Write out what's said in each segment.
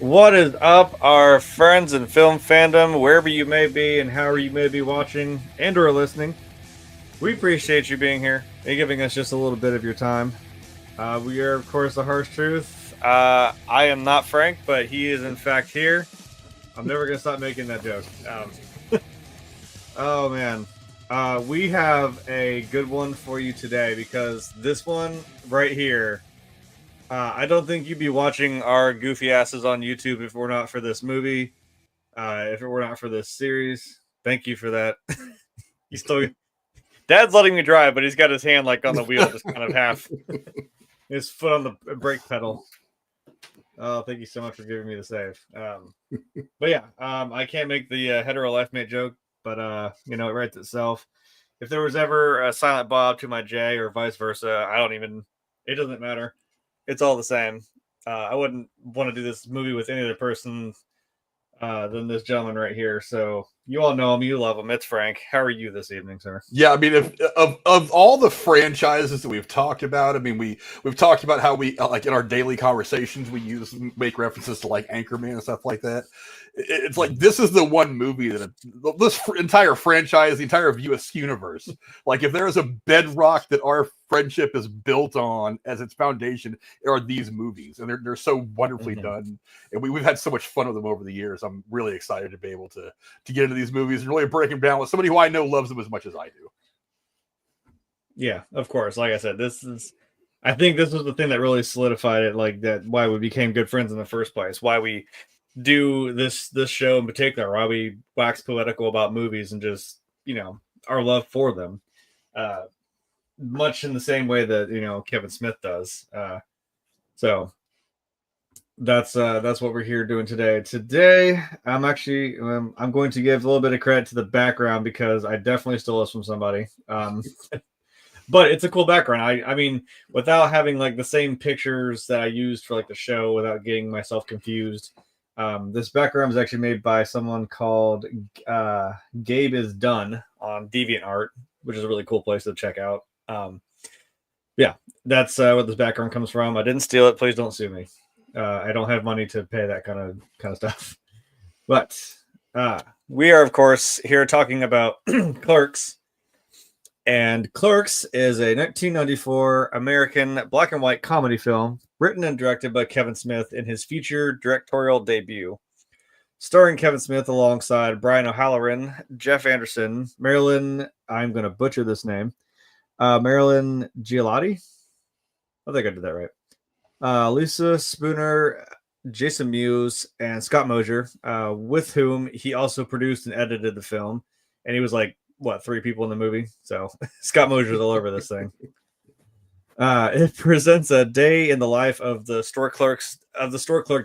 What is up, our friends in film fandom, wherever you may be and however you may be watching and or listening? We appreciate you being here and giving us just a little bit of your time. We are, of course, The Harsh Truth. I am not Frank, but he is, in fact, here. I'm never going to stop making that joke. Oh, man. We have a good one for you today because this one right here, I don't think you'd be watching our goofy asses on YouTube if it were not for this movie. If it were not for this series. Thank you for that. He's still... Dad's letting me drive, but he's got his hand like on the wheel, just kind of half. His foot on the brake pedal. Oh, thank you so much for giving me the save. But yeah, I can't make the hetero life mate joke, but it writes itself. If there was ever a Silent Bob to my J or vice versa, it doesn't matter. It's all the same. I wouldn't want to do this movie with any other person than this gentleman right here. So you all know him, you love him. It's Frank. How are you this evening, sir? Yeah, I mean, of all the franchises that we've talked about, I mean, we've talked about how we like in our daily conversations we make references to like Anchorman and stuff like that. It's like this is the one movie that this entire franchise, the entire Askewniverse, like if there is a bedrock that our friendship is built on as its foundation, are these movies, and they're so wonderfully done, and we've had so much fun with them over the years. I'm really excited to be able to get into these movies and really break them down with somebody who I know loves them as much as I do. Yeah, of course. Like I said, I think this was the thing that really solidified it, like that why we became good friends in the first place, why we do this show in particular, why we wax poetical about movies and just, our love for them. Much in the same way that, Kevin Smith does. So that's what we're here doing today. Today, I'm going to give a little bit of credit to the background because I definitely stole this from somebody. But it's a cool background. I mean, without having like the same pictures that I used for like the show, without getting myself confused, this background was actually made by someone called Gabe is Done on DeviantArt, which is a really cool place to check out. Yeah, that's where this background comes from. I didn't steal it. Please don't sue me. I don't have money to pay that kind of stuff. But we are, of course, here talking about Clerks. And Clerks is a 1994 American black and white comedy film written and directed by Kevin Smith in his feature directorial debut. Starring Kevin Smith alongside Brian O'Halloran, Jeff Anderson, Marilyn, I'm going to butcher this name, Marilyn Ghigliotti. I think I did that right. Lisa Spoonauer, Jason Mewes, and Scott Mosier, with whom he also produced and edited the film. And he was like, 3 people in the movie? So Scott Mosier's all over this thing. It presents a day in the life of the store clerk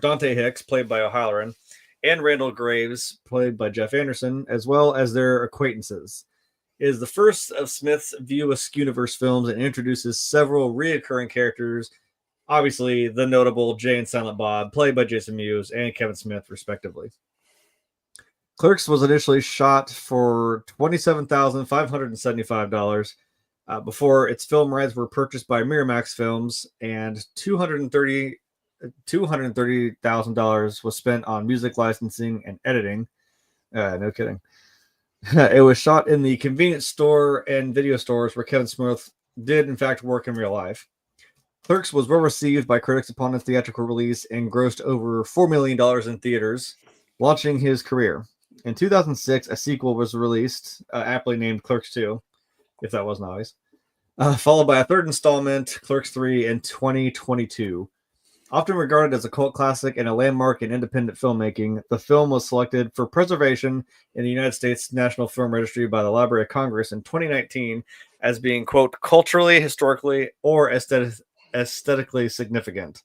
Dante Hicks, played by O'Halloran, and Randal Graves, played by Jeff Anderson, as well as their acquaintances. It is the first of Smith's Askewniverse films and introduces several reoccurring characters, obviously the notable Jay and Silent Bob, played by Jason Mewes and Kevin Smith, respectively. Clerks was initially shot for $27,575 before its film rights were purchased by Miramax Films, and $230,000 was spent on music licensing and editing. No kidding. It was shot in the convenience store and video stores where Kevin Smith did, in fact, work in real life. Clerks was well received by critics upon its theatrical release and grossed over $4 million in theaters, launching his career. In 2006, a sequel was released, aptly named Clerks 2, if that wasn't obvious, followed by a third installment, Clerks 3, in 2022. Often regarded as a cult classic and a landmark in independent filmmaking, the film was selected for preservation in the United States National Film Registry by the Library of Congress in 2019 as being, quote, culturally, historically, or aesthetically significant.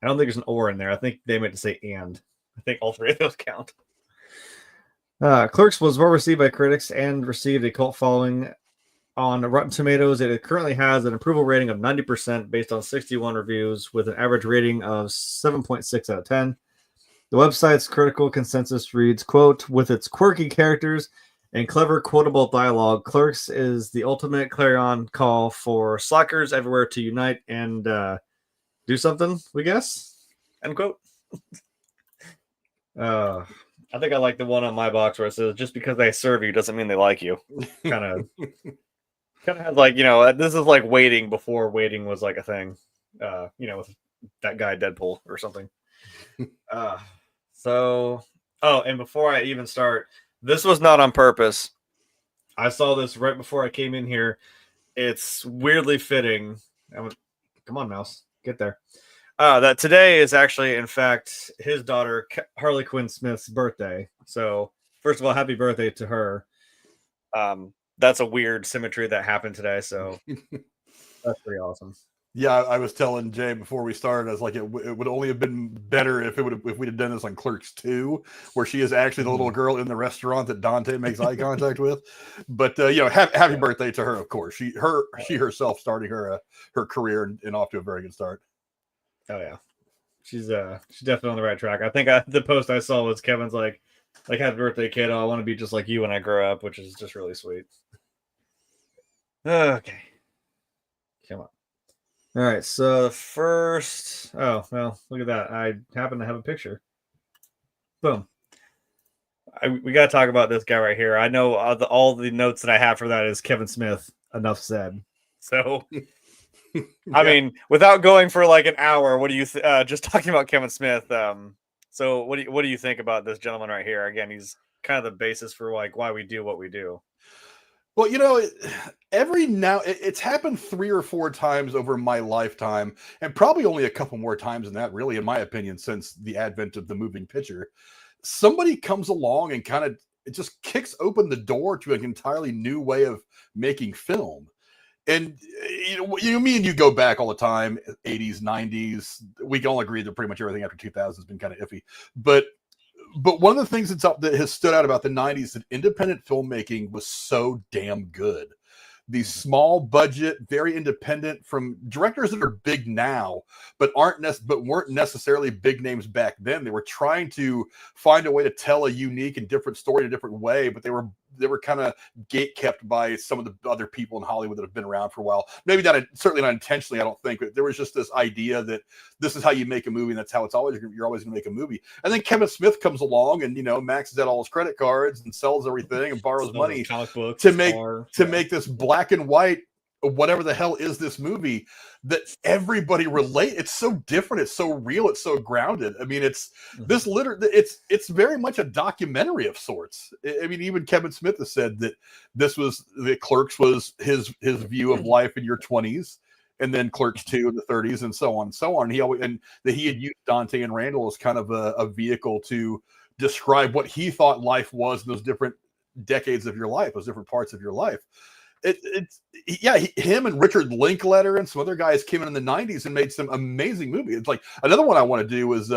I don't think there's an or in there. I think they meant to say and. I think all 3 of those count. Clerks was well received by critics and received a cult following on Rotten Tomatoes. It currently has an approval rating of 90% based on 61 reviews with an average rating of 7.6 out of 10. The website's critical consensus reads, quote, with its quirky characters and clever quotable dialogue, Clerks is the ultimate clarion call for slackers everywhere to unite and do something, we guess. End quote. Uh, I think I like the one on my box where it says, "Just because they serve you doesn't mean they like you." Kind of, has like this is like waiting before waiting was like a thing. With that guy Deadpool or something. Uh, so and before I even start, this was not on purpose. I saw this right before I came in here. It's weirdly fitting. Come on, mouse, get there. That today is actually, in fact, his daughter Harley Quinn Smith's birthday. So, first of all, happy birthday to her. That's a weird symmetry that happened today. So that's pretty awesome. Yeah, I was telling Jay before we started, I was like, it would only have been better if we'd have done this on Clerks 2, where she is actually the little girl in the restaurant that Dante makes eye contact with. But happy birthday to her, of course. She herself starting her career and off to a very good start. Oh yeah, she's definitely on the right track. I think the post I saw was Kevin's like happy birthday, kid. I want to be just like you when I grow up, which is just really sweet. Okay, come on. All right, so first, oh well, look at that. I happen to have a picture. Boom. We got to talk about this guy right here. I know all the notes that I have for that is Kevin Smith. Enough said. So, I mean, without going for like an hour, what do you just talking about Kevin Smith? So what do you think about this gentleman right here? Again, he's kind of the basis for like why we do what we do. Well, it's happened 3 or 4 times over my lifetime, and probably only a couple more times than that, really, in my opinion, since the advent of the moving picture. Somebody comes along and it just kicks open the door to an entirely new way of making film. And me and you go back all the time, 80s, 90s. We can all agree that pretty much everything after 2000 has been kind of iffy. But one of the things that has stood out about the 90s, that independent filmmaking was so damn good. These small budget, very independent, from directors that are big now, but weren't necessarily big names back then. They were trying to find a way to tell a unique and different story in a different way, but they were kind of gate-kept by some of the other people in Hollywood that have been around for a while. Maybe certainly not intentionally, I don't think, but there was just this idea that this is how you make a movie, and that's how you're always going to make a movie. And then Kevin Smith comes along and, maxes out all his credit cards and sells everything and borrows money to make this black and white, whatever the hell is this movie that everybody relate. It's so different. It's so real. It's so grounded. I mean, it's very much a documentary of sorts. I mean, even Kevin Smith has said that the Clerks was his view of life in your 20s, and then Clerks 2 in the 30s, and so on and so on. And that he had used Dante and Randal as kind of a vehicle to describe what he thought life was in those different decades of your life, those different parts of your life. Him and Richard Linklater and some other guys came in the 90s and made some amazing movies. It's like another one I want to do is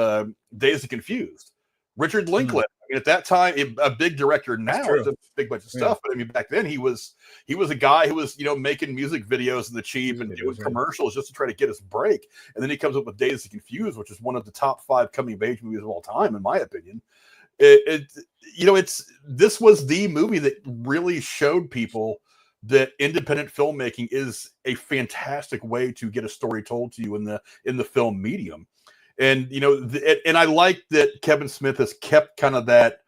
Dazed and Confused. Richard Linklater. I mean, at that time, a big director. Now it's a big bunch of stuff, but I mean, back then he was a guy who was making music videos in the cheap and doing commercials just to try to get his break. And then he comes up with Dazed and Confused, which is one of the top 5 coming of age movies of all time, in my opinion. This was the movie that really showed people that independent filmmaking is a fantastic way to get a story told to you in the film medium. And and I like that Kevin Smith has kept kind of that,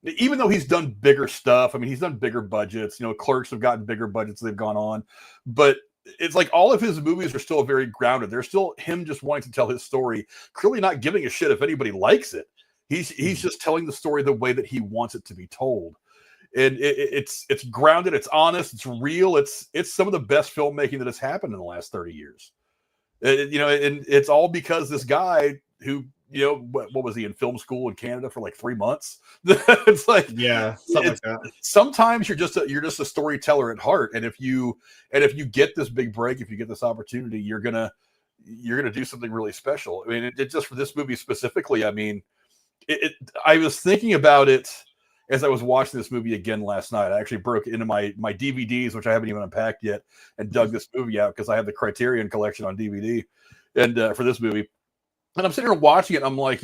even though he's done bigger stuff. I mean, he's done bigger budgets. Clerks have gotten bigger budgets, they've gone on, but it's like all of his movies are still very grounded. They're still him just wanting to tell his story, clearly not giving a shit if anybody likes it. He's just telling the story the way that he wants it to be told. And it's grounded, it's honest, it's real. It's some of the best filmmaking that has happened in the last 30 years. And it's all because this guy who, what was he in film school in Canada for like 3 months? It's like, something like that. Sometimes you're just a storyteller at heart. And if you get this big break, if you get this opportunity, you're gonna do something really special. I mean, it just for this movie specifically. I mean, I was thinking about it as I was watching this movie again last night. I actually broke into my DVDs, which I haven't even unpacked yet, and dug this movie out because I have the Criterion collection on DVD, and for this movie. And I'm sitting here watching it, and I'm like,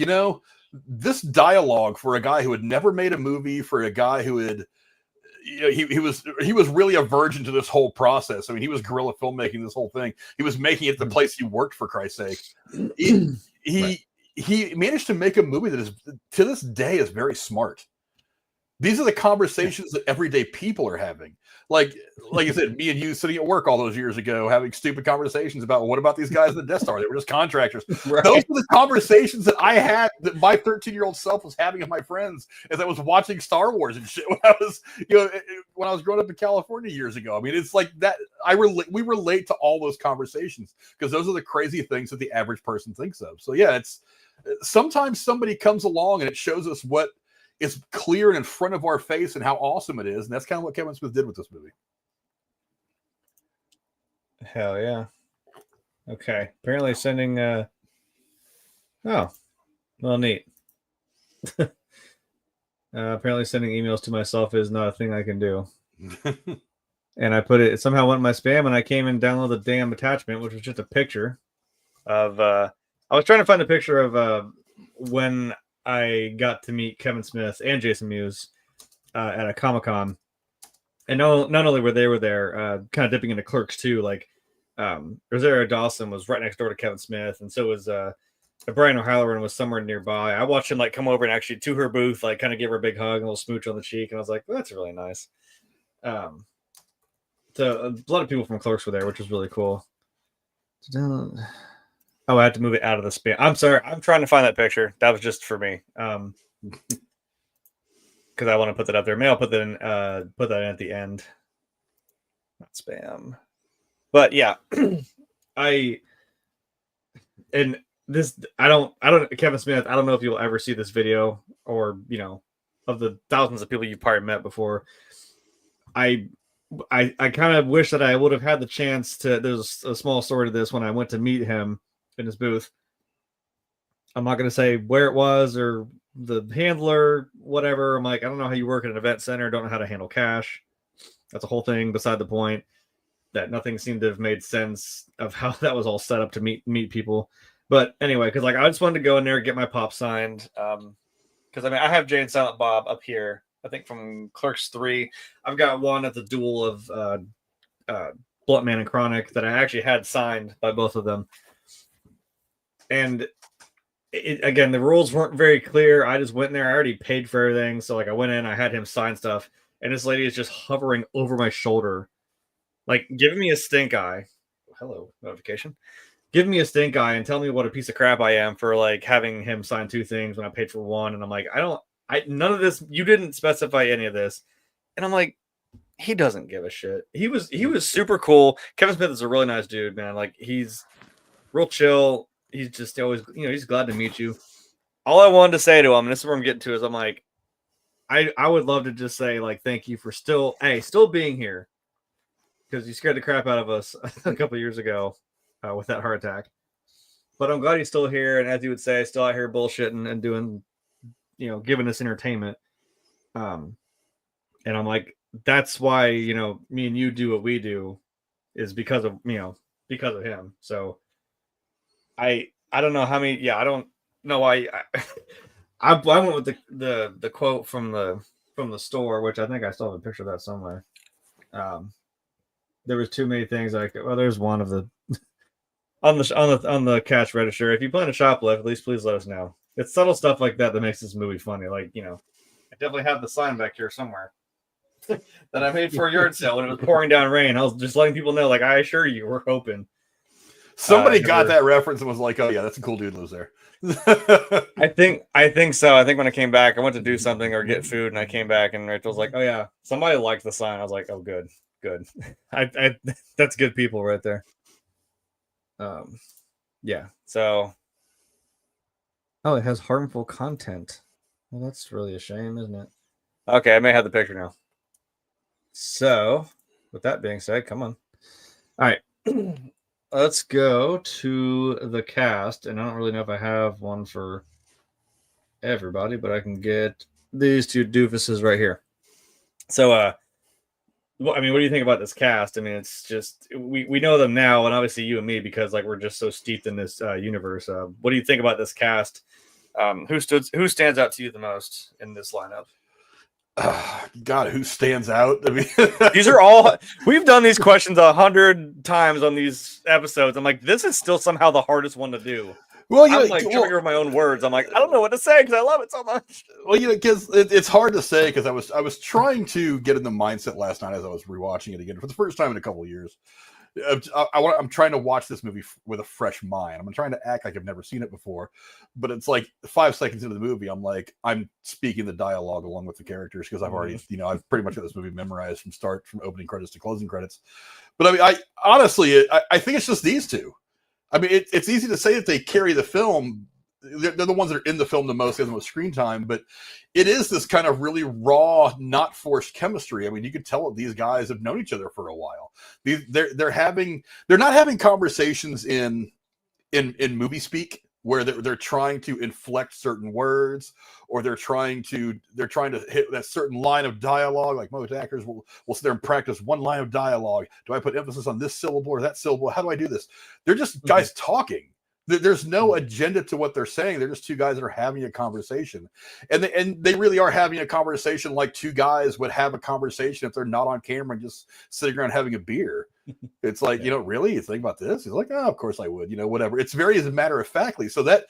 this dialogue for a guy who had never made a movie, for a guy who had, he was really a virgin to this whole process. I mean, he was guerrilla filmmaking this whole thing. He was making it the place he worked, for Christ's sake. he managed to make a movie that is, to this day, is very smart. These are the conversations that everyday people are having. Like I said, me and you sitting at work all those years ago having stupid conversations about, well, what about these guys at the Death Star? They were just contractors. Right. Those were the conversations that I had, that my 13-year-old self was having with my friends as I was watching Star Wars and shit when I was, when I was growing up in California years ago. I mean, it's like that. We relate to all those conversations because those are the crazy things that the average person thinks of. So yeah, it's sometimes somebody comes along and it shows us what is clear and in front of our face and how awesome it is. And that's kind of what Kevin Smith did with this movie. Hell yeah. Okay. Apparently sending, oh, well, neat. Apparently sending emails to myself is not a thing I can do. And I put it somehow went in my spam, and I came and downloaded the damn attachment, which was just a picture of, I was trying to find a picture of, when I got to meet Kevin Smith and Jason Mewes at a Comic-Con. And not only were they there, kind of dipping into Clerks too. Like Rosario Dawson was right next door to Kevin Smith, and so was Brian O'Halloran was somewhere nearby. I watched him like come over and actually to her booth, like kind of give her a big hug, and a little smooch on the cheek, and I was like, well, that's really nice. So a lot of people from Clerks were there, which was really cool. Oh, I had to move it out of the spam. I'm sorry. I'm trying to find that picture. That was just for me. Because I want to put that up there. Maybe I'll put that in at the end. Not spam. But yeah. Kevin Smith, I don't know if you'll ever see this video or, of the thousands of people you've probably met before. I kind of wish that I would have had the chance to. There's a small story to this when I went to meet him in his booth. I'm not going to say where it was or the handler, whatever. I'm like, I don't know how you work at an event center. Don't know how to handle cash. That's a whole thing beside the point. That nothing seemed to have made sense of how that was all set up to meet people. But anyway, because like I just wanted to go in there and get my pop signed. Because I have Jay and Silent Bob up here. I think from Clerks 3. I've got one at the duel of Blunt Man and Chronic that I actually had signed by both of them. And again, the rules weren't very clear. I just went in there. I already paid for everything. So like I went in, I had him sign stuff. And this lady is just hovering over my shoulder, like giving me a stink eye. Hello, notification. Give me a stink eye and tell me what a piece of crap I am for like having him sign 2 things when I paid for 1. And I'm like, none of this, you didn't specify any of this. And I'm like, he doesn't give a shit. He was super cool. Kevin Smith is a really nice dude, man. Like he's real chill. He's just always, he's glad to meet you. All I wanted to say to him, and this is where I'm getting to, is I'm like, I would love to just say like, thank you for still being here. Because you scared the crap out of us a couple of years ago with that heart attack. But I'm glad he's still here. And as you would say, still out here bullshitting and doing, giving us entertainment. And I'm like, that's why, me and you do what we do is because of him. So I don't know how many, I don't know why I went with the quote from the store, which I think I still have a picture of that somewhere. There was too many things there's one of the on the cash register. If you plan to shoplift, at least please let us know. It's subtle stuff like that makes this movie funny. Like, I definitely have the sign back here somewhere that I made for a yard sale when it was pouring down rain. I was just letting people know, like, I assure you, we're hoping. Somebody got that reference and was like, oh yeah, that's a cool dude lives there. I think so. I think when I came back, I went to do something or get food, and I came back and Rachel was like, oh yeah, somebody liked the sign. I was like, oh good. I that's good people right there. Yeah. So, oh, it has harmful content. Well, that's really a shame, isn't it? Okay, I may have the picture now. So, with that being said, come on. All right, let's go to the cast, and I don't really know if I have one for everybody, but I can get these 2 doofuses right here. So, what do you think about this cast? I mean, it's just we know them now, and obviously you and me, because like we're just so steeped in this universe. What do you think about this cast? Who stands out to you the most in this lineup? God, who stands out? I mean, these are all we've done these questions 100 times on these episodes. I'm like, this is still somehow the hardest one to do. Well, I'm like tripping over my own words. I'm like, I don't know what to say because I love it so much. Well, because it's hard to say because I was trying to get in the mindset last night as I was rewatching it again for the first time in a couple of years. I'm trying to watch this movie with a fresh mind. I'm trying to act like I've never seen it before, but it's like 5 seconds into the movie, I'm speaking the dialogue along with the characters because I've already, I've pretty much got this movie memorized from opening credits to closing credits. But I mean, I honestly, I think it's just these two. I mean, it's easy to say that they carry the film. They're the ones that are in the film the most, have the most screen time, but it is this kind of really raw, not forced chemistry. I mean, you could tell that these guys have known each other for a while. They're not having conversations in movie speak where they're trying to inflect certain words, or they're trying to hit that certain line of dialogue. Like most actors will sit there and practice one line of dialogue. Do I put emphasis on this syllable or that syllable? How do I do this? They're just guys talking. There's no agenda to what they're saying. They're just two guys that are having a conversation, and they really are having a conversation like two guys would have a conversation if they're not on camera and just sitting around having a beer. It's like, really, you think about this? He's like, oh, of course I would, whatever. It's very as a matter of factly. So that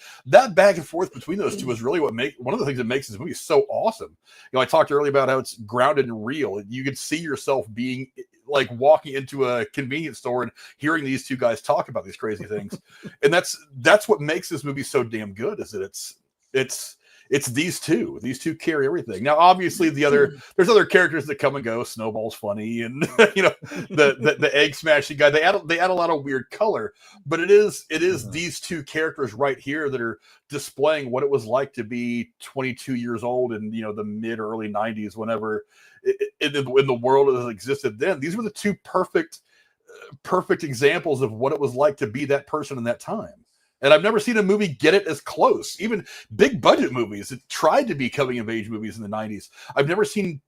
back and forth between those two is really one of the things that makes this movie so awesome. I talked earlier about how it's grounded and real. You could see yourself being like walking into a convenience store and hearing these two guys talk about these crazy things. And that's what makes this movie so damn good, is that it's these two. These two carry everything. Now, obviously, there's other characters that come and go. Snowball's funny, and the egg smashing guy. They add a lot of weird color, but it is these two characters right here that are displaying what it was like to be 22 years old in the mid or early 90s, whenever in the world as it existed then. These were the two perfect examples of what it was like to be that person in that time. And I've never seen a movie get it as close. Even big budget movies that tried to be coming of age movies in the 90s. I've never seen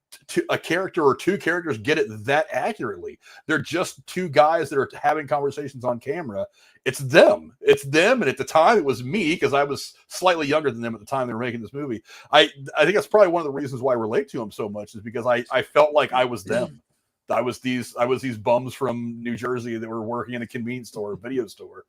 a character or two characters get it that accurately. They're just two guys that are having conversations on camera. It's them. And at the time it was me, because I was slightly younger than them at the time they were making this movie. I think that's probably one of the reasons why I relate to them so much, is because I felt like I was them. I was these bums from New Jersey that were working in a convenience store, video store.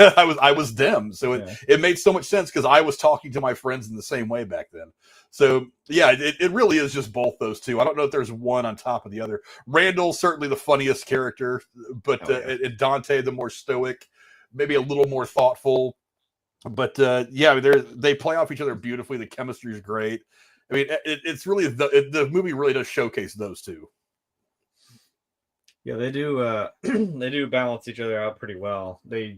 I was them. So it made so much sense because I was talking to my friends in the same way back then. So yeah, it really is just both those two. I don't know if there's one on top of the other. Randal's certainly the funniest character, but and Dante the more stoic, maybe a little more thoughtful. But they play off each other beautifully. The chemistry is great. I mean, it's really the movie really does showcase those two. Yeah, they do. They do balance each other out pretty well. They,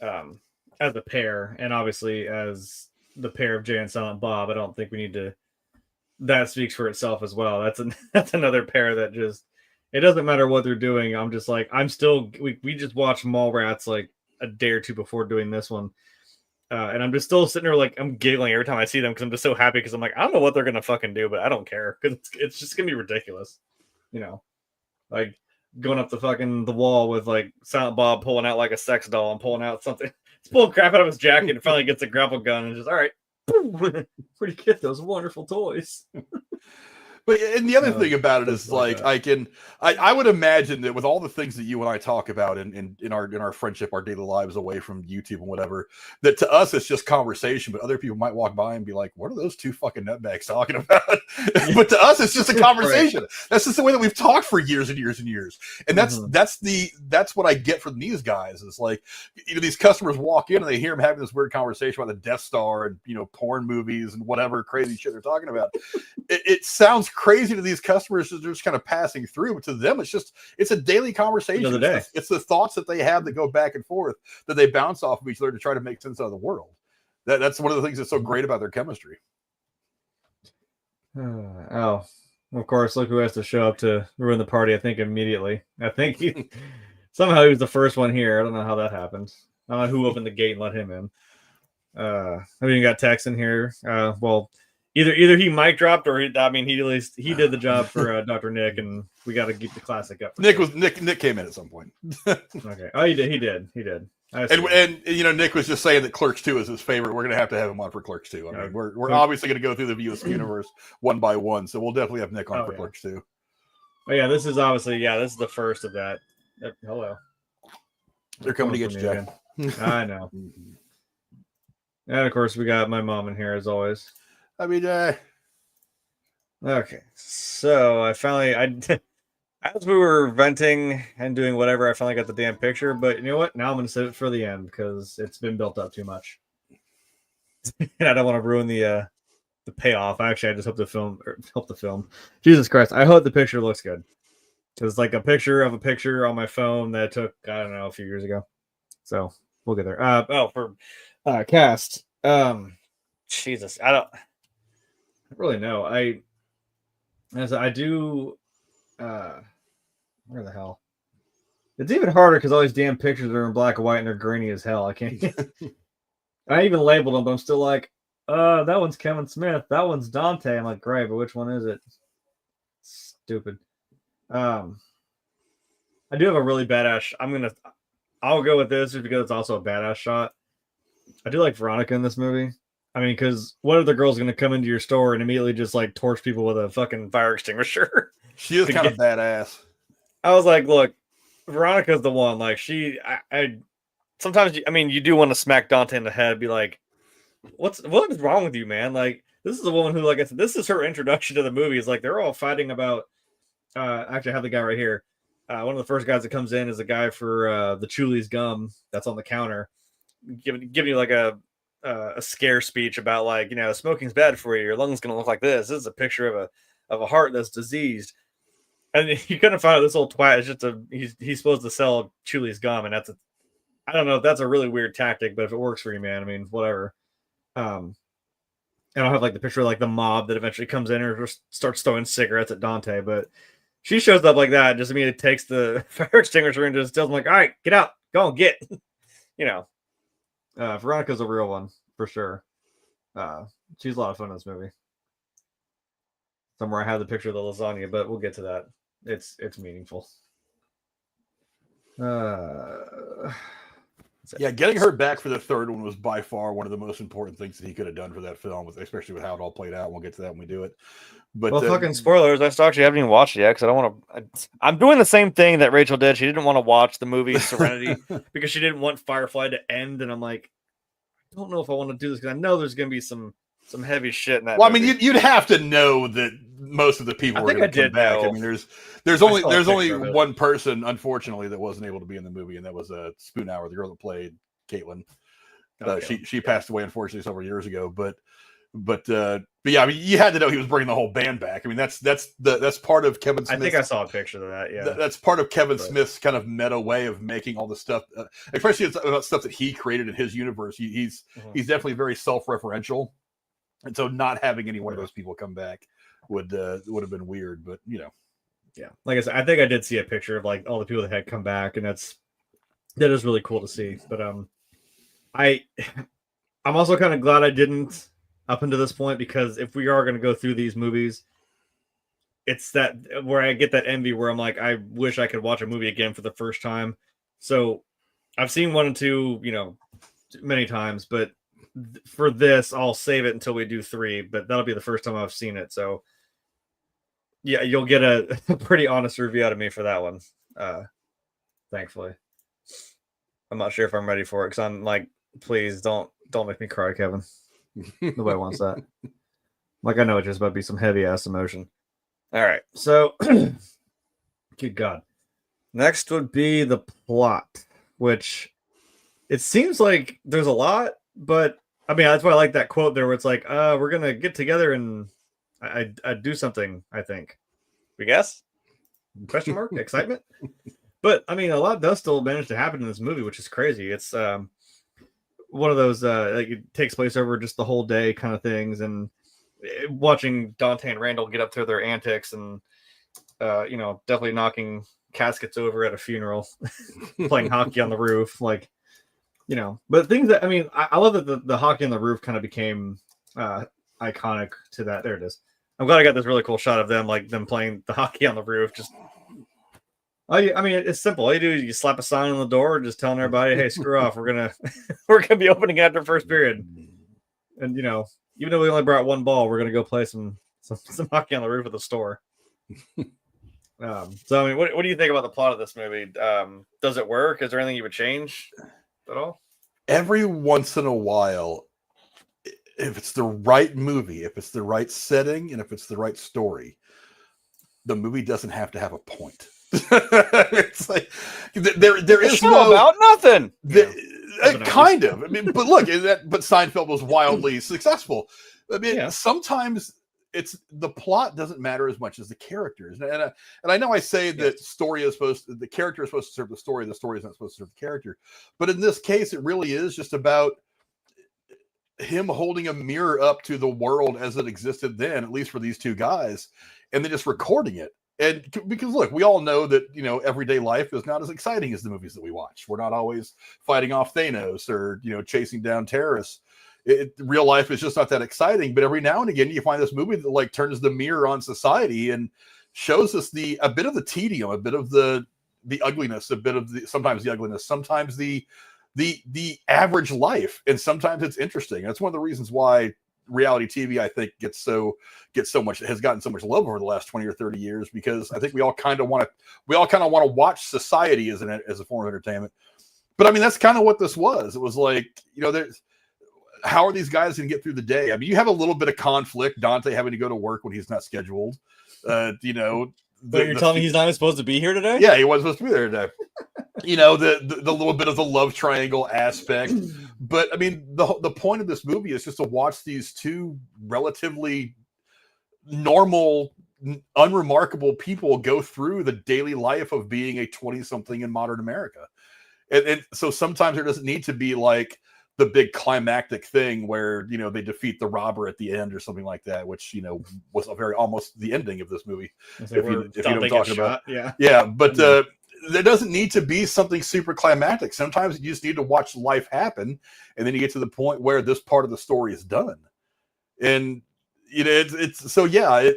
as a pair, and obviously as the pair of Jay and Silent Bob, I don't think we need to. That speaks for itself as well. That's another pair that just. It doesn't matter what they're doing. I'm just like we just watched Mallrats like a day or two before doing this one, and I'm just still sitting there like I'm giggling every time I see them because I'm just so happy because I'm like I don't know what they're gonna fucking do, but I don't care because it's just gonna be ridiculous, like. Going up the wall with like Silent Bob pulling out like a sex doll and pulling out something. He's pulling crap out of his jacket and finally gets a grapple gun and just all right. Where'd you get those wonderful toys? But and the other thing about it is like I would imagine that with all the things that you and I talk about in our friendship, our daily lives away from YouTube and whatever, that to us it's just conversation, but other people might walk by and be like, what are those two fucking nutbags talking about? But to us it's just a conversation. Right. That's just the way that we've talked for years and years and years. And that's what I get from these guys. It's like these customers walk in and they hear them having this weird conversation about the Death Star and porn movies and whatever crazy shit they're talking about. It sounds crazy to these customers that they're just kind of passing through, but to them it's a daily conversation. It's the thoughts that they have that go back and forth that they bounce off of each other to try to make sense out of the world. That's one of the things that's so great about their chemistry. Of course, look who has to show up to ruin the party. I think immediately. I think somehow he was the first one here. I don't know how that happened. I don't know who opened the gate and let him in. I mean, you got Tex in here. Well. Either he mic dropped or he did the job for Dr. Nick, and we got to keep the classic up. Nick came in at some point. Okay. Oh, he did. And Nick was just saying that Clerks 2 is his favorite. We're gonna have to have him on for Clerks 2. I mean, we're obviously gonna go through the Mewes and Smith one by one, so we'll definitely have Nick on for Clerks 2. Oh yeah, this is the first of that. Hello. They're coming to get you, Jack. I know. And of course, we got my mom in here as always. I mean, Okay, so I finally, as we were venting and doing whatever, I finally got the damn picture. But you know what? Now I'm going to save it for the end because it's been built up too much, and I don't want to ruin the payoff. Actually, I just hope the film. Jesus Christ! I hope the picture looks good. It's like a picture of a picture on my phone that I took, I don't know, a few years ago. So we'll get there. For cast. Jesus, I don't really know. I do. Where the hell? It's even harder because all these damn pictures are in black and white and they're grainy as hell. I can't. I even labeled them, but I'm still like, that one's Kevin Smith. That one's Dante. I'm like, great, but which one is it? Stupid. I do have a really badass. I'll go with this just because it's also a badass shot. I do like Veronica in this movie. I mean, because what other girl's going to come into your store and immediately just like torch people with a fucking fire extinguisher? She is kind of badass. I was like, look, Veronica's the one. Like, I sometimes, you do want to smack Dante in the head, be like, what is wrong with you, man? Like, this is a woman who, like I said, this is her introduction to the movie. Is like they're all fighting about. Actually, I have the guy right here. One of the first guys that comes in is a guy for the Chuli's gum that's on the counter, giving you like a scare speech about like, smoking's bad for you. Your lungs gonna look like this. This is a picture of a heart that's diseased. And you couldn't find out this old twat is just he's supposed to sell Chuli's gum, and I don't know if that's a really weird tactic, but if it works for you, man, I mean, whatever. And I'll have like the picture of like the mob that eventually comes in or just starts throwing cigarettes at Dante, but she shows up like that, just it takes the fire extinguisher and just tells them like, all right, get out, go and get. Veronica's a real one for sure. She's a lot of fun in this movie. Somewhere I have the picture of the lasagna, but we'll get to that. It's meaningful. Yeah, getting her back for the third one was by far one of the most important things that he could have done for that film, especially with how it all played out. We'll get to that when we do it. But fucking spoilers! I still actually haven't even watched it yet because I don't want to. I'm doing the same thing that Rachel did. She didn't want to watch the movie Serenity because she didn't want Firefly to end, and I'm like, I don't know if I want to do this because I know there's going to be some heavy shit in that. Well, movie. I mean, you'd have to know that most of the people were going to come back. Know. I mean, there's only one person, unfortunately, that wasn't able to be in the movie, and that was Spoonauer, the girl that played Caitlin. Okay. She passed away unfortunately several years ago, but yeah, I mean, you had to know he was bringing the whole band back. I mean, that's part of Kevin Smith. I think I saw a picture of that. Yeah, that's part of Kevin Smith's kind of meta way of making all the stuff, especially about stuff that he created in his universe. He's definitely very self-referential, and so not having any one of those people come back would have been weird. But yeah, like I said, I think I did see a picture of like all the people that had come back, and that is really cool to see. But I'm also kind of glad I didn't up until this point, because if we are going to go through these movies, it's that where I get that envy where I'm like, I wish I could watch a movie again for the first time. So I've seen 1 and 2, many times, but for this, I'll save it until we do 3, but that'll be the first time I've seen it. So yeah, you'll get a pretty honest review out of me for that one. Thankfully. I'm not sure if I'm ready for it because I'm like, please don't make me cry, Kevin. Nobody wants that. Like, I know it's just about to be some heavy ass emotion. All right, so good God. Next would be the plot, which it seems like there's a lot, but I mean, that's why I like that quote there where it's like, we're gonna get together and I do something, I think. We guess? Question mark? Excitement? But I mean, a lot does still manage to happen in this movie, which is crazy. It's one of those like it takes place over just the whole day kind of things, and watching Dante and Randal get up to their antics, and definitely knocking caskets over at a funeral, playing hockey on the roof, like But things that I love that the hockey on the roof kind of became iconic to that. There it is. I'm glad I got this really cool shot of them playing the hockey on the roof. Just it's simple. All you do is you slap a sign on the door, just telling everybody, "Hey, screw off. We're gonna be opening after first period." And even though we only brought 1 ball, we're gonna go play some hockey on the roof of the store. So I mean, what do you think about the plot of this movie? Does it work? Is there anything you would change at all? Every once in a while, if it's the right movie, if it's the right setting, and if it's the right story, the movie doesn't have to have a point. It's like there is no about nothing. Kind of. I mean, but look, but Seinfeld was wildly successful. I mean, sometimes it's the plot doesn't matter as much as the characters, and I know I say that the character is supposed to serve the story is not supposed to serve the character, but in this case, it really is just about him holding a mirror up to the world as it existed then, at least for these two guys, and then just recording it. And because look, we all know that, you know, everyday life is not as exciting as the movies that we watch. We're not always fighting off Thanos or, you know, chasing down terrorists. Real life is just not that exciting. But every now and again, you find this movie that like turns the mirror on society and shows us a bit of the tedium, a bit of the ugliness, a bit of sometimes the ugliness, sometimes the average life, and sometimes it's interesting. That's one of the reasons why reality TV, I think, has gotten so much love over the last 20 or 30 years, because I think we all kind of want to watch society as a form of entertainment. But I mean, that's kind of what this was. It was like, you know, how are these guys going to get through the day? I mean, you have a little bit of conflict, Dante having to go to work when he's not scheduled. You know, but you're telling me he's not supposed to be here today? Yeah, he wasn't supposed to be there today. You know, the little bit of the love triangle aspect. But I mean, the point of this movie is just to watch these two relatively normal, unremarkable people go through the daily life of being a 20-something in modern America. And so sometimes there doesn't need to be like the big climactic thing where, you know, they defeat the robber at the end or something like that, which, you know, was almost the ending of this movie. If you know what I'm talking about. Yeah. But there doesn't need to be something super climactic. Sometimes you just need to watch life happen, and then you get to the point where this part of the story is done. And you know, it's so yeah.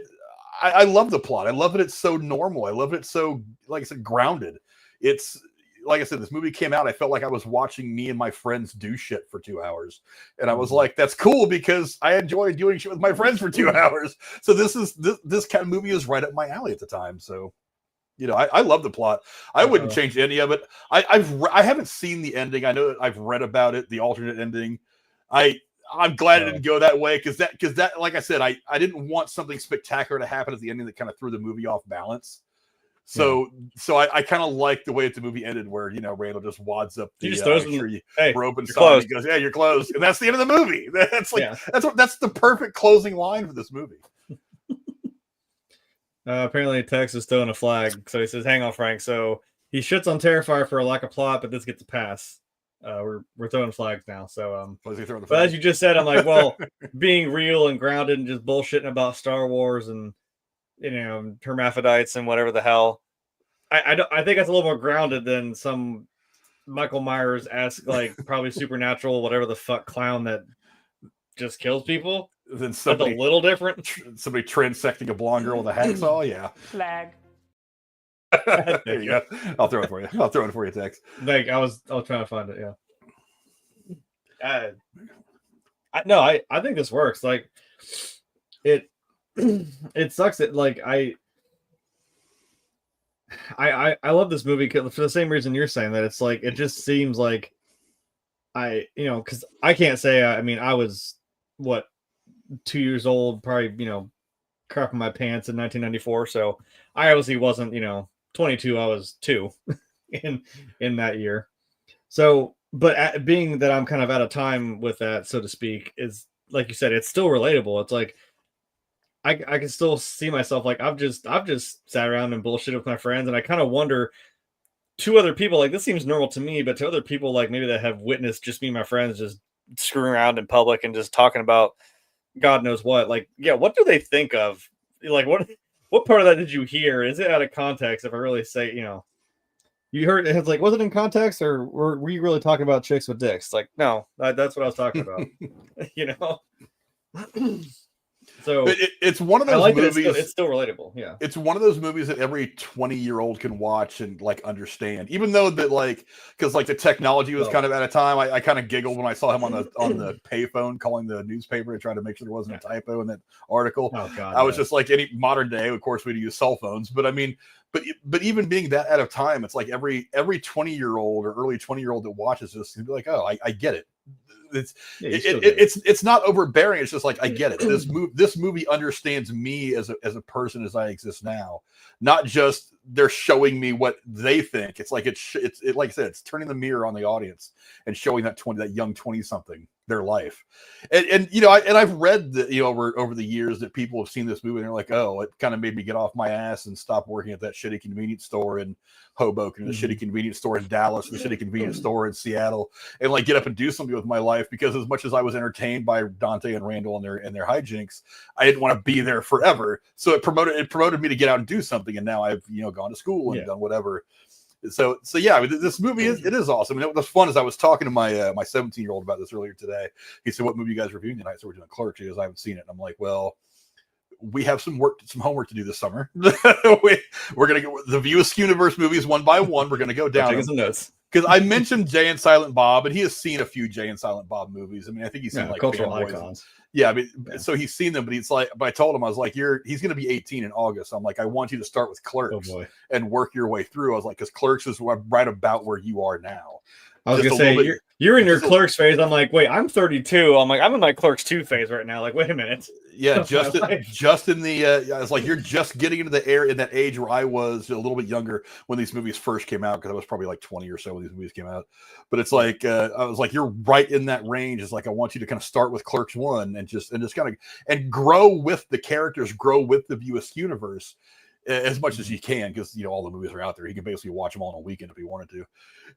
I love the plot. I love that it's so normal. I love it so, like I said, grounded. It's like I said, this movie came out, I felt like I was watching me and my friends do shit for 2 hours. And I was like, that's cool, because I enjoy doing shit with my friends for 2 hours. So this kind of movie is right up my alley at the time. So, you know, I love the plot. I wouldn't change any of it. I haven't seen the ending. I know that I've read about it, the alternate ending. I'm glad it didn't go that way, because that, like I said, I didn't want something spectacular to happen at the ending that kind of threw the movie off balance. So I kind of like the way that the movie ended, where, you know, Randall just wads up the rope and he goes, "Yeah, you're closed," and that's the end of the movie. That's like that's the perfect closing line for this movie. Apparently, Tex is throwing a flag, so he says, "Hang on, Frank." So he shits on Terrifier for a lack of plot, but this gets a pass. We're throwing flags now. So but as you just said, I'm like, well, being real and grounded and just bullshitting about Star Wars and, you know, hermaphrodites and whatever the hell. I think that's a little more grounded than some Michael Myers-esque, like probably supernatural, whatever the fuck clown that just kills people. Then somebody a little different. Somebody transecting a blonde girl with a hacksaw. Yeah. Flag. There you go. I'll throw it for you. I'll throw it for you, Tex. Like I was trying to find it. Yeah. I think this works. Like it sucks that like I love this movie for the same reason you're saying, that it's like it just seems like because I can't say I mean I was 2 years old, probably, you know, crapping my pants in 1994, so I obviously wasn't, you know, 22. I was 2 in that year. So, but being that I'm kind of out of time with that, so to speak, is like you said, it's still relatable. It's like I can still see myself, like I've just sat around and bullshit with my friends, and I kind of wonder to other people, like this seems normal to me, but to other people, like maybe that have witnessed just me and my friends just screwing around in public and just talking about God knows what, like, yeah, what do they think of? Like, what part of that did you hear? Is it out of context? If I really say, you know, you heard it's like, was it in context, or were you really talking about chicks with dicks? Like, no, that's what I was talking about. You know. So but it's one of those movies. It's still relatable. Yeah, it's one of those movies that every 20-year-old can watch and like understand. Even though that, like, because like the technology was kind of at a time, I kind of giggled when I saw him on the payphone calling the newspaper to try to make sure there wasn't a typo in that article. Oh God, I was just like, any modern day, of course, we'd use cell phones, but I mean, but even being that out of time, it's like every 20-year-old or early 20-year-old that watches this can be like, oh, I get it. It's not overbearing. It's just like, I get it. This movie understands me as a person as I exist now, not just they're showing me what they think. It's like it's like I said, it's turning the mirror on the audience and showing that young 20-something their life. And I've read that, over the years that people have seen this movie and they're like, oh, it kind of made me get off my ass and stop working at that shitty convenience store in Hoboken, the shitty convenience store in Dallas, the shitty convenience store in Seattle, and like get up and do something with my life, because as much as I was entertained by Dante and Randal and their hijinks, I didn't want to be there forever. So it promoted me to get out and do something, and now I've gone to school and done whatever. So yeah, this movie is awesome. And what's fun is I was talking to my 17-year-old about this earlier today. He said, "What movie you guys reviewing tonight?" So we're doing Clerks. He goes, "I haven't seen it." And I'm like, "Well, we have some homework to do this summer. We're gonna go the Askewniverse movies one by one. We're gonna go down taking some notes." Because I mentioned Jay and Silent Bob, and he has seen a few Jay and Silent Bob movies. I mean, I think he's seen like cultural icons. Yeah, I mean, so he's seen them, but but I told him, I was like, he's going to be 18 in August. I'm like, I want you to start with Clerks and work your way through. I was like, because Clerks is right about where you are now. I was going to say, you're in your Clerks phase. I'm like, wait, I'm 32. I'm like, I'm in my Clerks 2 phase right now. Like, wait a minute. Yeah, just in the, I was like, you're just getting into in that age where I was a little bit younger when these movies first came out, because I was probably like 20 or so when these movies came out. But it's like, I was like, you're right in that range. It's like, I want you to kind of start with Clerks 1 and just kind of, and grow with the characters, grow with the Askewniverse as much as you can, because all the movies are out there. You can basically watch them all in a weekend if you wanted to,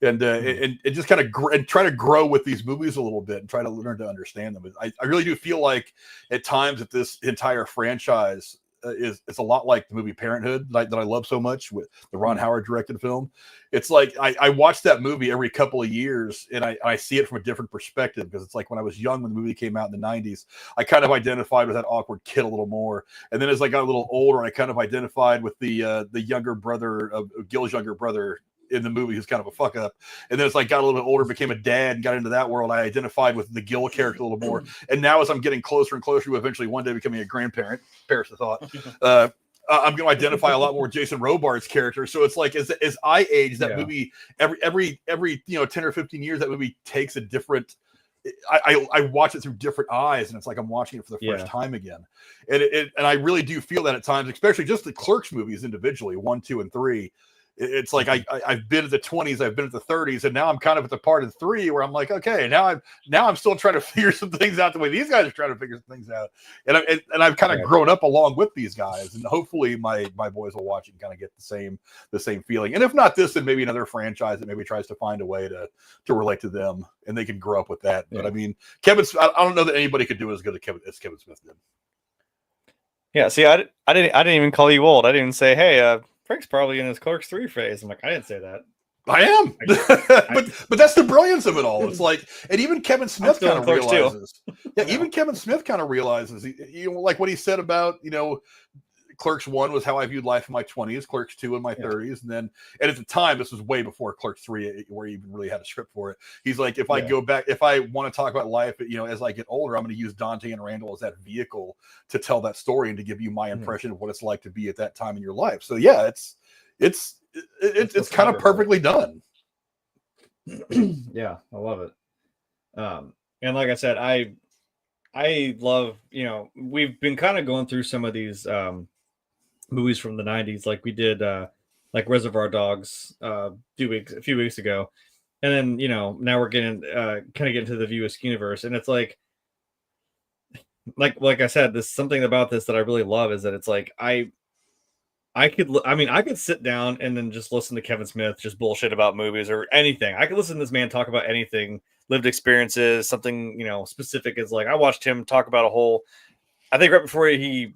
and just kind of try to grow with these movies a little bit and try to learn to understand them. I really do feel like at times that this entire franchise it's a lot like the movie Parenthood that I love so much, with the Ron Howard directed film. It's like I watch that movie every couple of years, and I see it from a different perspective, because it's like when I was young, when the movie came out in the 90s, I kind of identified with that awkward kid a little more. And then as I got a little older, I kind of identified with the younger brother of Gil's younger brother in the movie, who's kind of a fuck up. And then as I got a little bit older, became a dad, and got into that world, I identified with the Gil character a little more. And now as I'm getting closer and closer to eventually one day becoming a grandparent, perish the thought, I'm going to identify a lot more with Jason Robards' character. So it's like, as I age, that movie, every 10 or 15 years, that movie takes a different, I watch it through different eyes, and it's like I'm watching it for the first time again. And I really do feel that at times, especially just the Clerks movies individually, 1, 2, and 3. It's like I've been at the 20s, I've been at the 30s, and now I'm kind of at the part of 3 where I'm like, okay, now I'm still trying to figure some things out the way these guys are trying to figure some things out, and I've kind of grown up along with these guys, and hopefully my boys will watch it and kind of get the same feeling. And if not this, then maybe another franchise that maybe tries to find a way to relate to them, and they can grow up with that. But I mean, I don't know that anybody could do it as good as Kevin Smith did. Yeah, see, I didn't even call you old. I didn't even say, hey, Frank's probably in his Clerks 3 phase. I'm like, I didn't say that. I am. but that's the brilliance of it all. It's like, and even Kevin Smith kind of realizes. Even Kevin Smith kind of realizes, like what he said about, Clerks 1 was how I viewed life in my 20s, Clerks 2 in my 30s. And at the time, this was way before Clerks 3, where he even really had a script for it. He's like, if I go back, if I want to talk about life, as I get older, I'm going to use Dante and Randal as that vehicle to tell that story and to give you my impression of what it's like to be at that time in your life. So yeah, it's kind of perfectly done. Yeah, I love it. And like I said, I love, we've been kind of going through some of these movies from the 90s, like we did like Reservoir Dogs a few weeks ago, and then now we're getting kind of getting to the Askewniverse, and it's like I said, there's something about this that I really love, is that it's like I could sit down and then just listen to Kevin Smith just bullshit about movies or anything. I could listen to this man talk about anything, lived experiences, something specific. Is like I watched him talk about a whole. I think right before it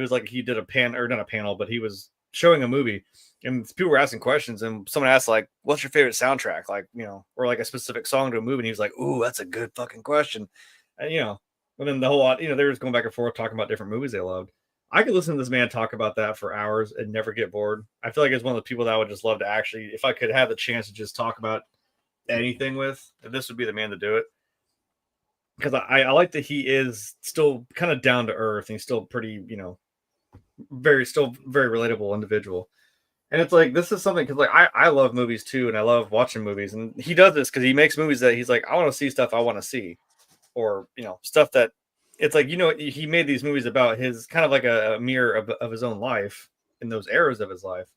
was like he did not a panel, but he was showing a movie, and people were asking questions, and someone asked like, "What's your favorite soundtrack?" Like or like a specific song to a movie, and he was like, "Ooh, that's a good fucking question," and and then the whole lot, they were just going back and forth talking about different movies they loved. I could listen to this man talk about that for hours and never get bored. I feel like it's one of the people that I would just love to actually, if I could have the chance to just talk about anything with, this would be the man to do it. Because I like that he is still kind of down to earth, and he's still pretty, very relatable individual. And it's like, this is something, because like I love movies too, and I love watching movies, and he does this because he makes movies that he's like, I want to see stuff I want to see, or stuff that it's like, he made these movies about his kind of like a mirror of his own life in those eras of his life.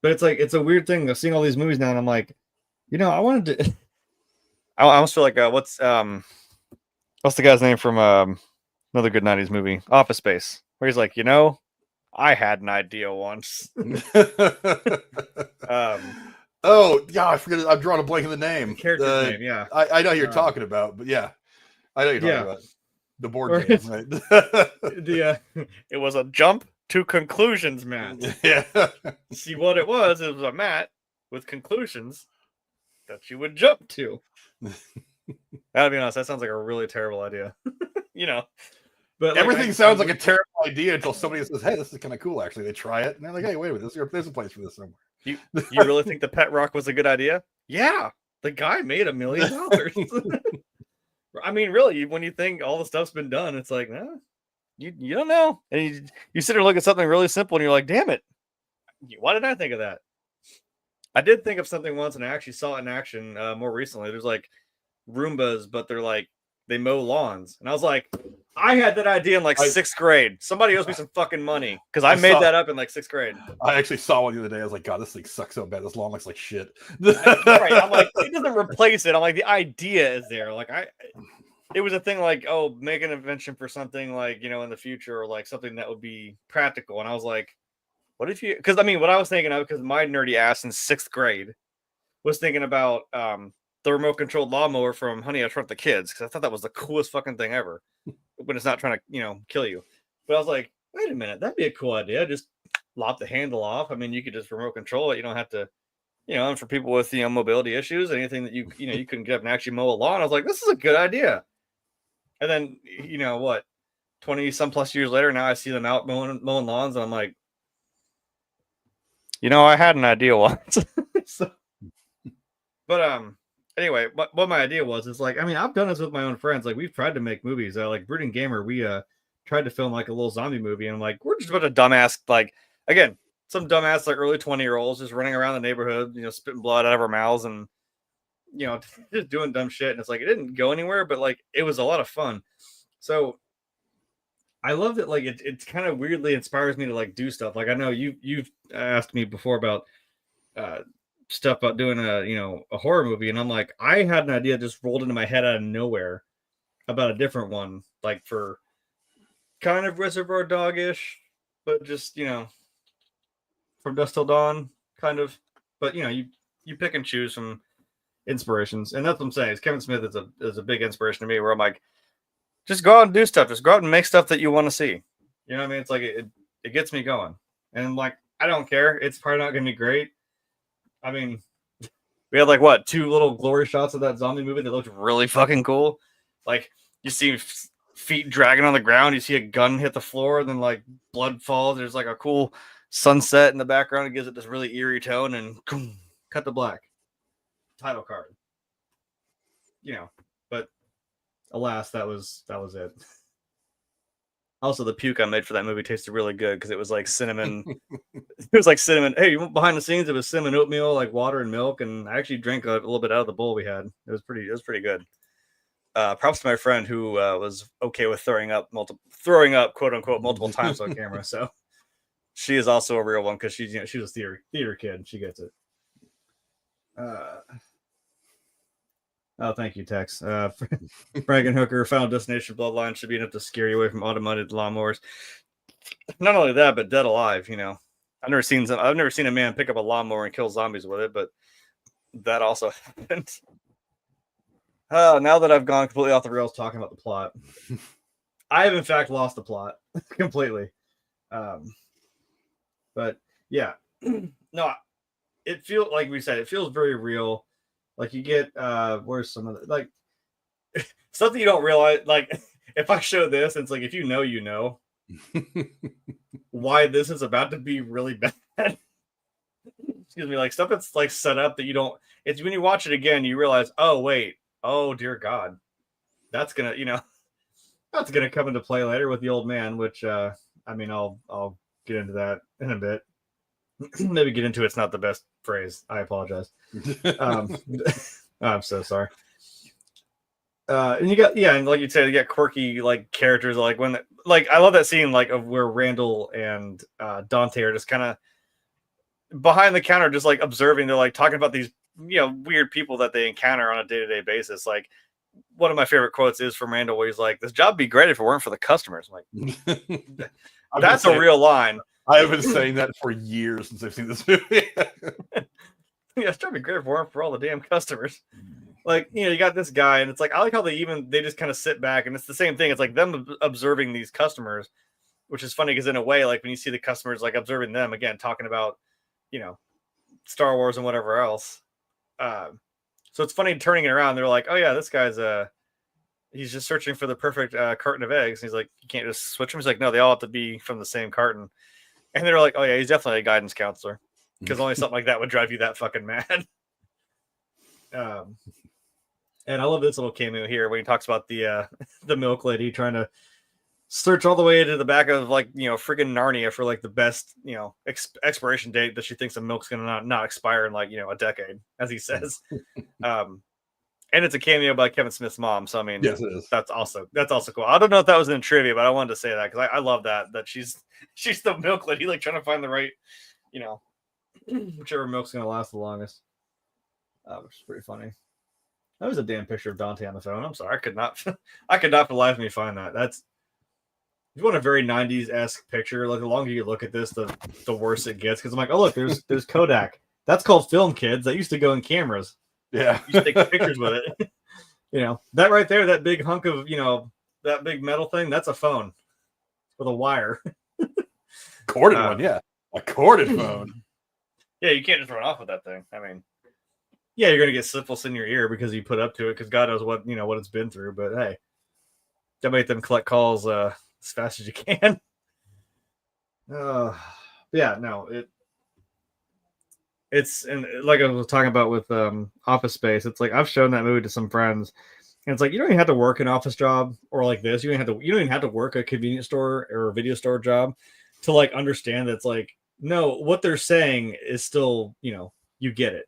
But it's like, it's a weird thing of seeing all these movies now, and I'm like, I wanted to. I almost feel like what's the guy's name from another good '90s movie, Office Space, where he's like, I had an idea once. Oh yeah, I forget. I'm drawing a blank of the name. Character's name, yeah. I know who you're talking about, but yeah, I know who you're talking about the board game, right? It was a jump to conclusions, Matt. Yeah. See what it was a mat with conclusions that you would jump to. Gotta be honest, that sounds like a really terrible idea. But everything sounds like a terrible idea until somebody says, "Hey, this is kind of cool." Actually, they try it and they're like, "Hey, wait a minute, there's a place for this somewhere." You really think the pet rock was a good idea? Yeah, the guy made $1 million. I mean, really, when you think all the stuff's been done, it's like, nah, you don't know. And you sit there and look at something really simple, and you're like, damn it, why didn't I think of that? I did think of something once, and I actually saw it in action more recently. There's like Roombas, but they're like, they mow lawns. And I was like, I had that idea in like 6th grade. Somebody owes me some fucking money because I made that up in like 6th grade. I actually saw one the other day. I was like, God, this thing sucks so bad. This lawn looks like shit. Right. I'm like, it doesn't replace it. I'm like, the idea is there. Like it was a thing like, oh, make an invention for something like, in the future, or like something that would be practical. And I was like, what if you, because I mean, what I was thinking of, because my nerdy ass in 6th grade was thinking about the remote controlled lawnmower from Honey, I Shrunk the Kids, because I thought that was the coolest fucking thing ever when it's not trying to, kill you. But I was like, wait a minute, that'd be a cool idea. Just lop the handle off. I mean, you could just remote control it. You don't have to, and for people with, mobility issues, anything that you couldn't get up and actually mow a lawn. I was like, this is a good idea. And then, what, 20 some plus years later, now I see them out mowing lawns, and I'm like, I had an idea once. But anyway, what my idea was is like, I mean, I've done this with my own friends. Like, we've tried to make movies. Like Brooding Gamer, we tried to film like a little zombie movie, and I'm like, we're just a bunch of dumbass, like, again, some dumbass like early 20-year-olds just running around the neighborhood, spitting blood out of our mouths and just doing dumb shit. And it's like, it didn't go anywhere, but like, it was a lot of fun. So I love that. Like, it kind of weirdly inspires me to like do stuff. Like, I know you've asked me before about stuff about doing a horror movie, and I'm like, I had an idea just rolled into my head out of nowhere about a different one, like for kind of Reservoir Dog-ish, but just From Dusk Till Dawn kind of. But you pick and choose from inspirations, and that's what I'm saying. Is Kevin Smith is a big inspiration to me, where I'm like, just go out and do stuff, just go out and make stuff that you want to see. You know what I mean? It's like it gets me going, and I'm like, I don't care, it's probably not gonna be great. I mean, we had like what, 2 little glory shots of that zombie movie that looked really fucking cool. Like, you see feet dragging on the ground, you see a gun hit the floor, and then like blood falls. There's like a cool sunset in the background. It gives it this really eerie tone, and cut to black. Title card. But alas, that was it. Also, the puke I made for that movie tasted really good because it was like cinnamon. It was like cinnamon. Hey, behind the scenes, it was cinnamon oatmeal, like water and milk, and I actually drank a little bit out of the bowl we had. It was pretty good. Props to my friend who was okay with throwing up, quote unquote, multiple times on camera. So she is also a real one because she's a theater kid. She gets it. Oh, thank you, Tex. Frankenhooker, Final Destination Bloodline should be enough to scare you away from automated lawnmowers. Not only that, but Dead Alive. I've never seen a man pick up a lawnmower and kill zombies with it, but that also happened. Now that I've gone completely off the rails talking about the plot, I have in fact lost the plot completely. But yeah, no, it feels like we said, it feels very real. Like, you get where's some of the like stuff that you don't realize. Like, if I show this, it's like, if you know why this is about to be really bad. Excuse me, like stuff that's like set up that you don't. It's when you watch it again, you realize, oh wait, oh dear God, that's gonna come into play later with the old man. Which I mean, I'll get into that in a bit. maybe get into it's not the best phrase. I apologize. I'm so sorry. And you got and like you said, you got quirky like characters like when like I love that scene like of where Randall and Dante are just kind of behind the counter, just like observing. They're like talking about these weird people that they encounter on a day-to-day basis. Like one of my favorite quotes is from Randall where he's like, "This job would be great if it weren't for the customers." I'm like, that's a real line. I've been saying that for years since I've seen this movie. It's trying to be great if it weren't for all the damn customers. Like, you got this guy, and it's like, I like how they just kind of sit back, and it's the same thing. It's like them observing these customers, which is funny because in a way, like when you see the customers, like observing them again, talking about, Star Wars and whatever else. So it's funny turning it around. They're like, oh yeah, this guy's he's just searching for the perfect carton of eggs. And he's like, you can't just switch them. He's like, no, they all have to be from the same carton. And they're like, oh yeah, he's definitely a guidance counselor because only something like that would drive you that fucking mad. And I love this little cameo here when he talks about the milk lady trying to search all the way to the back of friggin' Narnia for like the best expiration date that she thinks the milk's gonna not expire in like a decade, as he says. And it's a cameo by Kevin Smith's mom, so I mean, yes, it is. That's also cool. I don't know if that was in trivia, but I wanted to say that because I love that she's the milk lady, like trying to find the right, whichever milk's gonna last the longest. Which is pretty funny. That was a damn picture of Dante on the phone. I'm sorry, I could not for the life of me find that. That's you want a very 90s-esque picture. Like the longer you look at this, the worse it gets. Because I'm like, oh look, there's Kodak. That's called film, kids. That used to go in cameras. Yeah, you should take pictures with it. That right there, that big hunk of that big metal thing. That's a phone with a wire. Corded one, yeah, a corded phone. Yeah, you can't just run off with that thing. I mean, yeah, you're gonna get syphilis in your ear because you put up to it because God knows what what it's been through. But hey, don't make them collect calls as fast as you can. Yeah, no, it's and like I was talking about with Office Space. It's like I've shown that movie to some friends, and it's like you don't even have to work an office job or like this. You don't even have to work a convenience store or a video store job to like understand that it's like no, what they're saying is still you get it.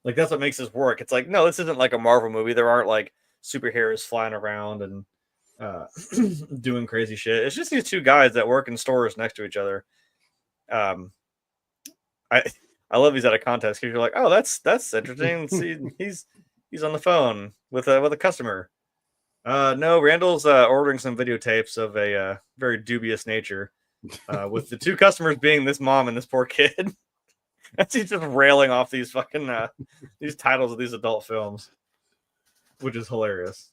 Like that's what makes this work. It's like no, this isn't like a Marvel movie. There aren't like superheroes flying around and doing crazy shit. It's just these two guys that work in stores next to each other. I love these out of context because you're like, oh, that's interesting. See, he's on the phone with a customer. No, Randall's ordering some videotapes of a very dubious nature, with the two customers being this mom and this poor kid. That's he's just railing off these fucking these titles of these adult films, which is hilarious.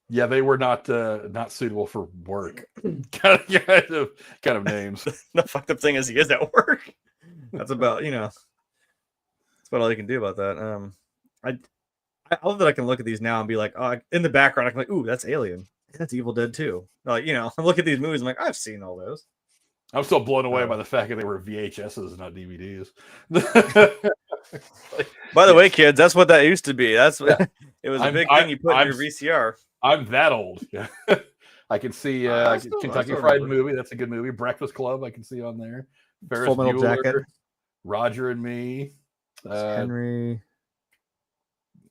Yeah, they were not suitable for work. kind of names. The fucked up thing is he is at work. That's about that's about all you can do about that. I love that I can look at these now and be like, oh, in the background I can be like, ooh, that's Alien, that's Evil Dead 2. Like I look at these movies, I'm like, I've seen all those. I'm still blown away by the fact that they were VHSs and not DVDs. By the way, kids, that's what that used to be. That's what it was a big thing you put in your VCR. I'm that old. I can see Kentucky Fried Movie. That's a good movie. Breakfast Club. I can see on there. Ferris Full Metal Bueller, Jacket. Roger and Me. Henry.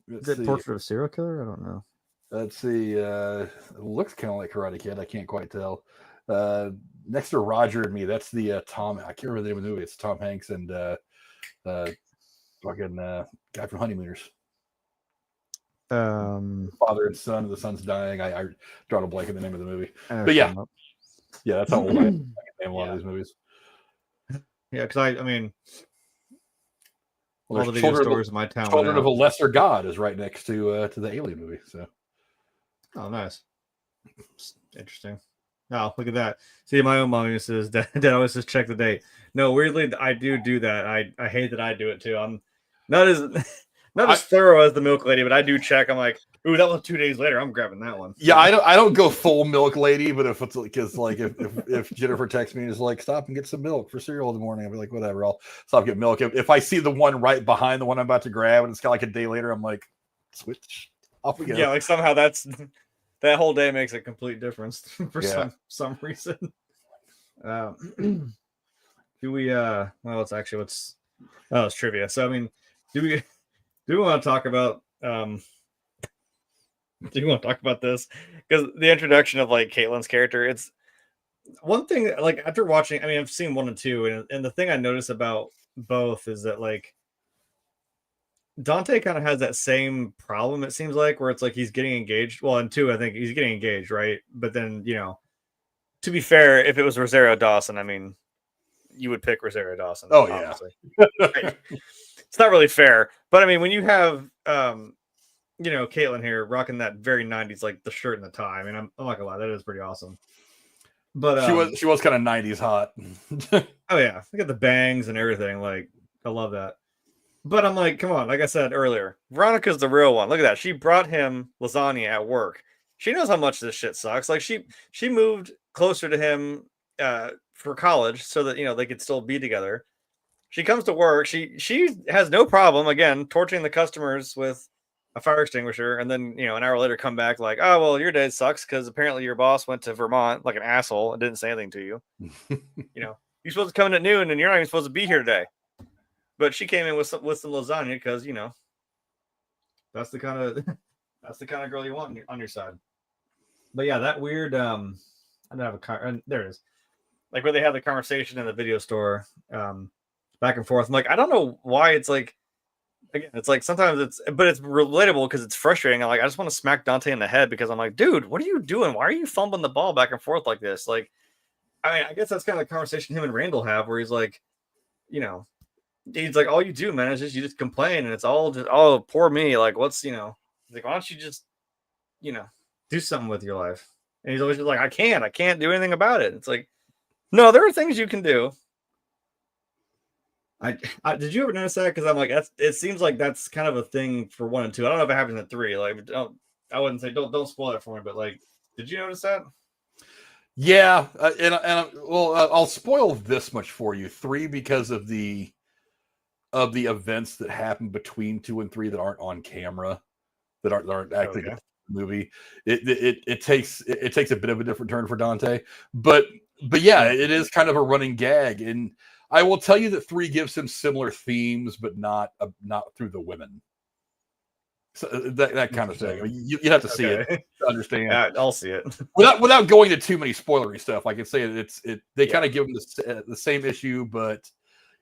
Is it Portrait of a Serial Killer? I don't know. Let's see. It looks kind of like Karate Kid. I can't quite tell. Next to Roger and Me, that's the Tom. I can't remember the name of the movie. It's Tom Hanks and fucking guy from Honeymooners. Father and son. The son's dying. I drawn a blank in the name of the movie. But yeah, that's how old I can name a lot of these movies. Yeah, because I mean, well, all the video stores in my town. Children of a Lesser God is right next to the Alien movie. So, oh, nice, interesting. Oh, look at that. See, my own mommy says Dad always says check the date. No, weirdly, I do that. I hate that I do it too. I'm not as thorough as the milk lady, but I do check. I'm like, ooh, that was 2 days later. I'm grabbing that one. Yeah, I don't go full milk lady, but if it's because like if Jennifer texts me and is like, stop and get some milk for cereal in the morning, I'll be like, whatever, I'll stop and get milk. If I see the one right behind the one I'm about to grab and it's got like a day later, I'm like, switch. Off we go. Yeah, like somehow that whole day makes a complete difference for some reason. Do we? Well, it's trivia. So I mean, do we want to talk about Do you want to talk about this? Because the introduction of like Caitlyn's character, it's one thing. Like after watching, I mean, I've seen 1 and 2, and the thing I notice about both is that like Dante kind of has that same problem. It seems like where it's like he's getting engaged. Well, in 2, I think he's getting engaged, right? But then to be fair, if it was Rosario Dawson, I mean, you would pick Rosario Dawson. Oh yeah, right? It's not really fair, but I mean, when you have Caitlyn here rocking that very 90s, like the shirt and the tie. I mean, I'm not gonna lie, that is pretty awesome. But she was kind of 90s hot. Oh yeah, look at the bangs and everything. Like, I love that. But I'm like, come on, like I said earlier, Veronica's the real one. Look at that. She brought him lasagna at work. She knows how much this shit sucks. Like she moved closer to him for college so that they could still be together. She comes to work. She has no problem again torturing the customers with a fire extinguisher, and then an hour later come back like, oh well, your day sucks because apparently your boss went to Vermont like an asshole and didn't say anything to you. You're supposed to come in at noon and you're not even supposed to be here today. But she came in with some lasagna because that's the kind of girl you want on your side. But yeah, that weird I don't have there it is, like where they have the conversation in the video store back and forth. I'm like, I don't know why it's like. Again, it's like sometimes it's relatable because it's frustrating. I just want to smack Dante in the head because I'm like, dude, what are you doing? Why are you fumbling the ball back and forth like this? Like, I mean, I guess that's kind of the conversation him and Randal have where he's like, he's like, all you do, man, is you just complain and it's all just, oh, poor me. Like, what's, he's like, why don't you just, do something with your life? And he's always just like, I can't do anything about it. It's like, no, there are things you can do. I did you ever notice that? Because I'm like, it seems like that's kind of a thing for 1 and 2. I don't know if it happens in 3. Like, I wouldn't say don't spoil it for me, but like, did you notice that? Yeah, I'll spoil this much for you. 3 because of the events that happen between 2 and 3 that aren't on camera, that aren't actually in the movie. It takes a bit of a different turn for Dante, but yeah, it is kind of a running gag. And I will tell you that 3 gives him similar themes, but not through the women. So that kind of thing. I mean, you have to see it to understand. Yeah, I'll see it without going to too many spoilery stuff. I can say they kind of give him the same issue, but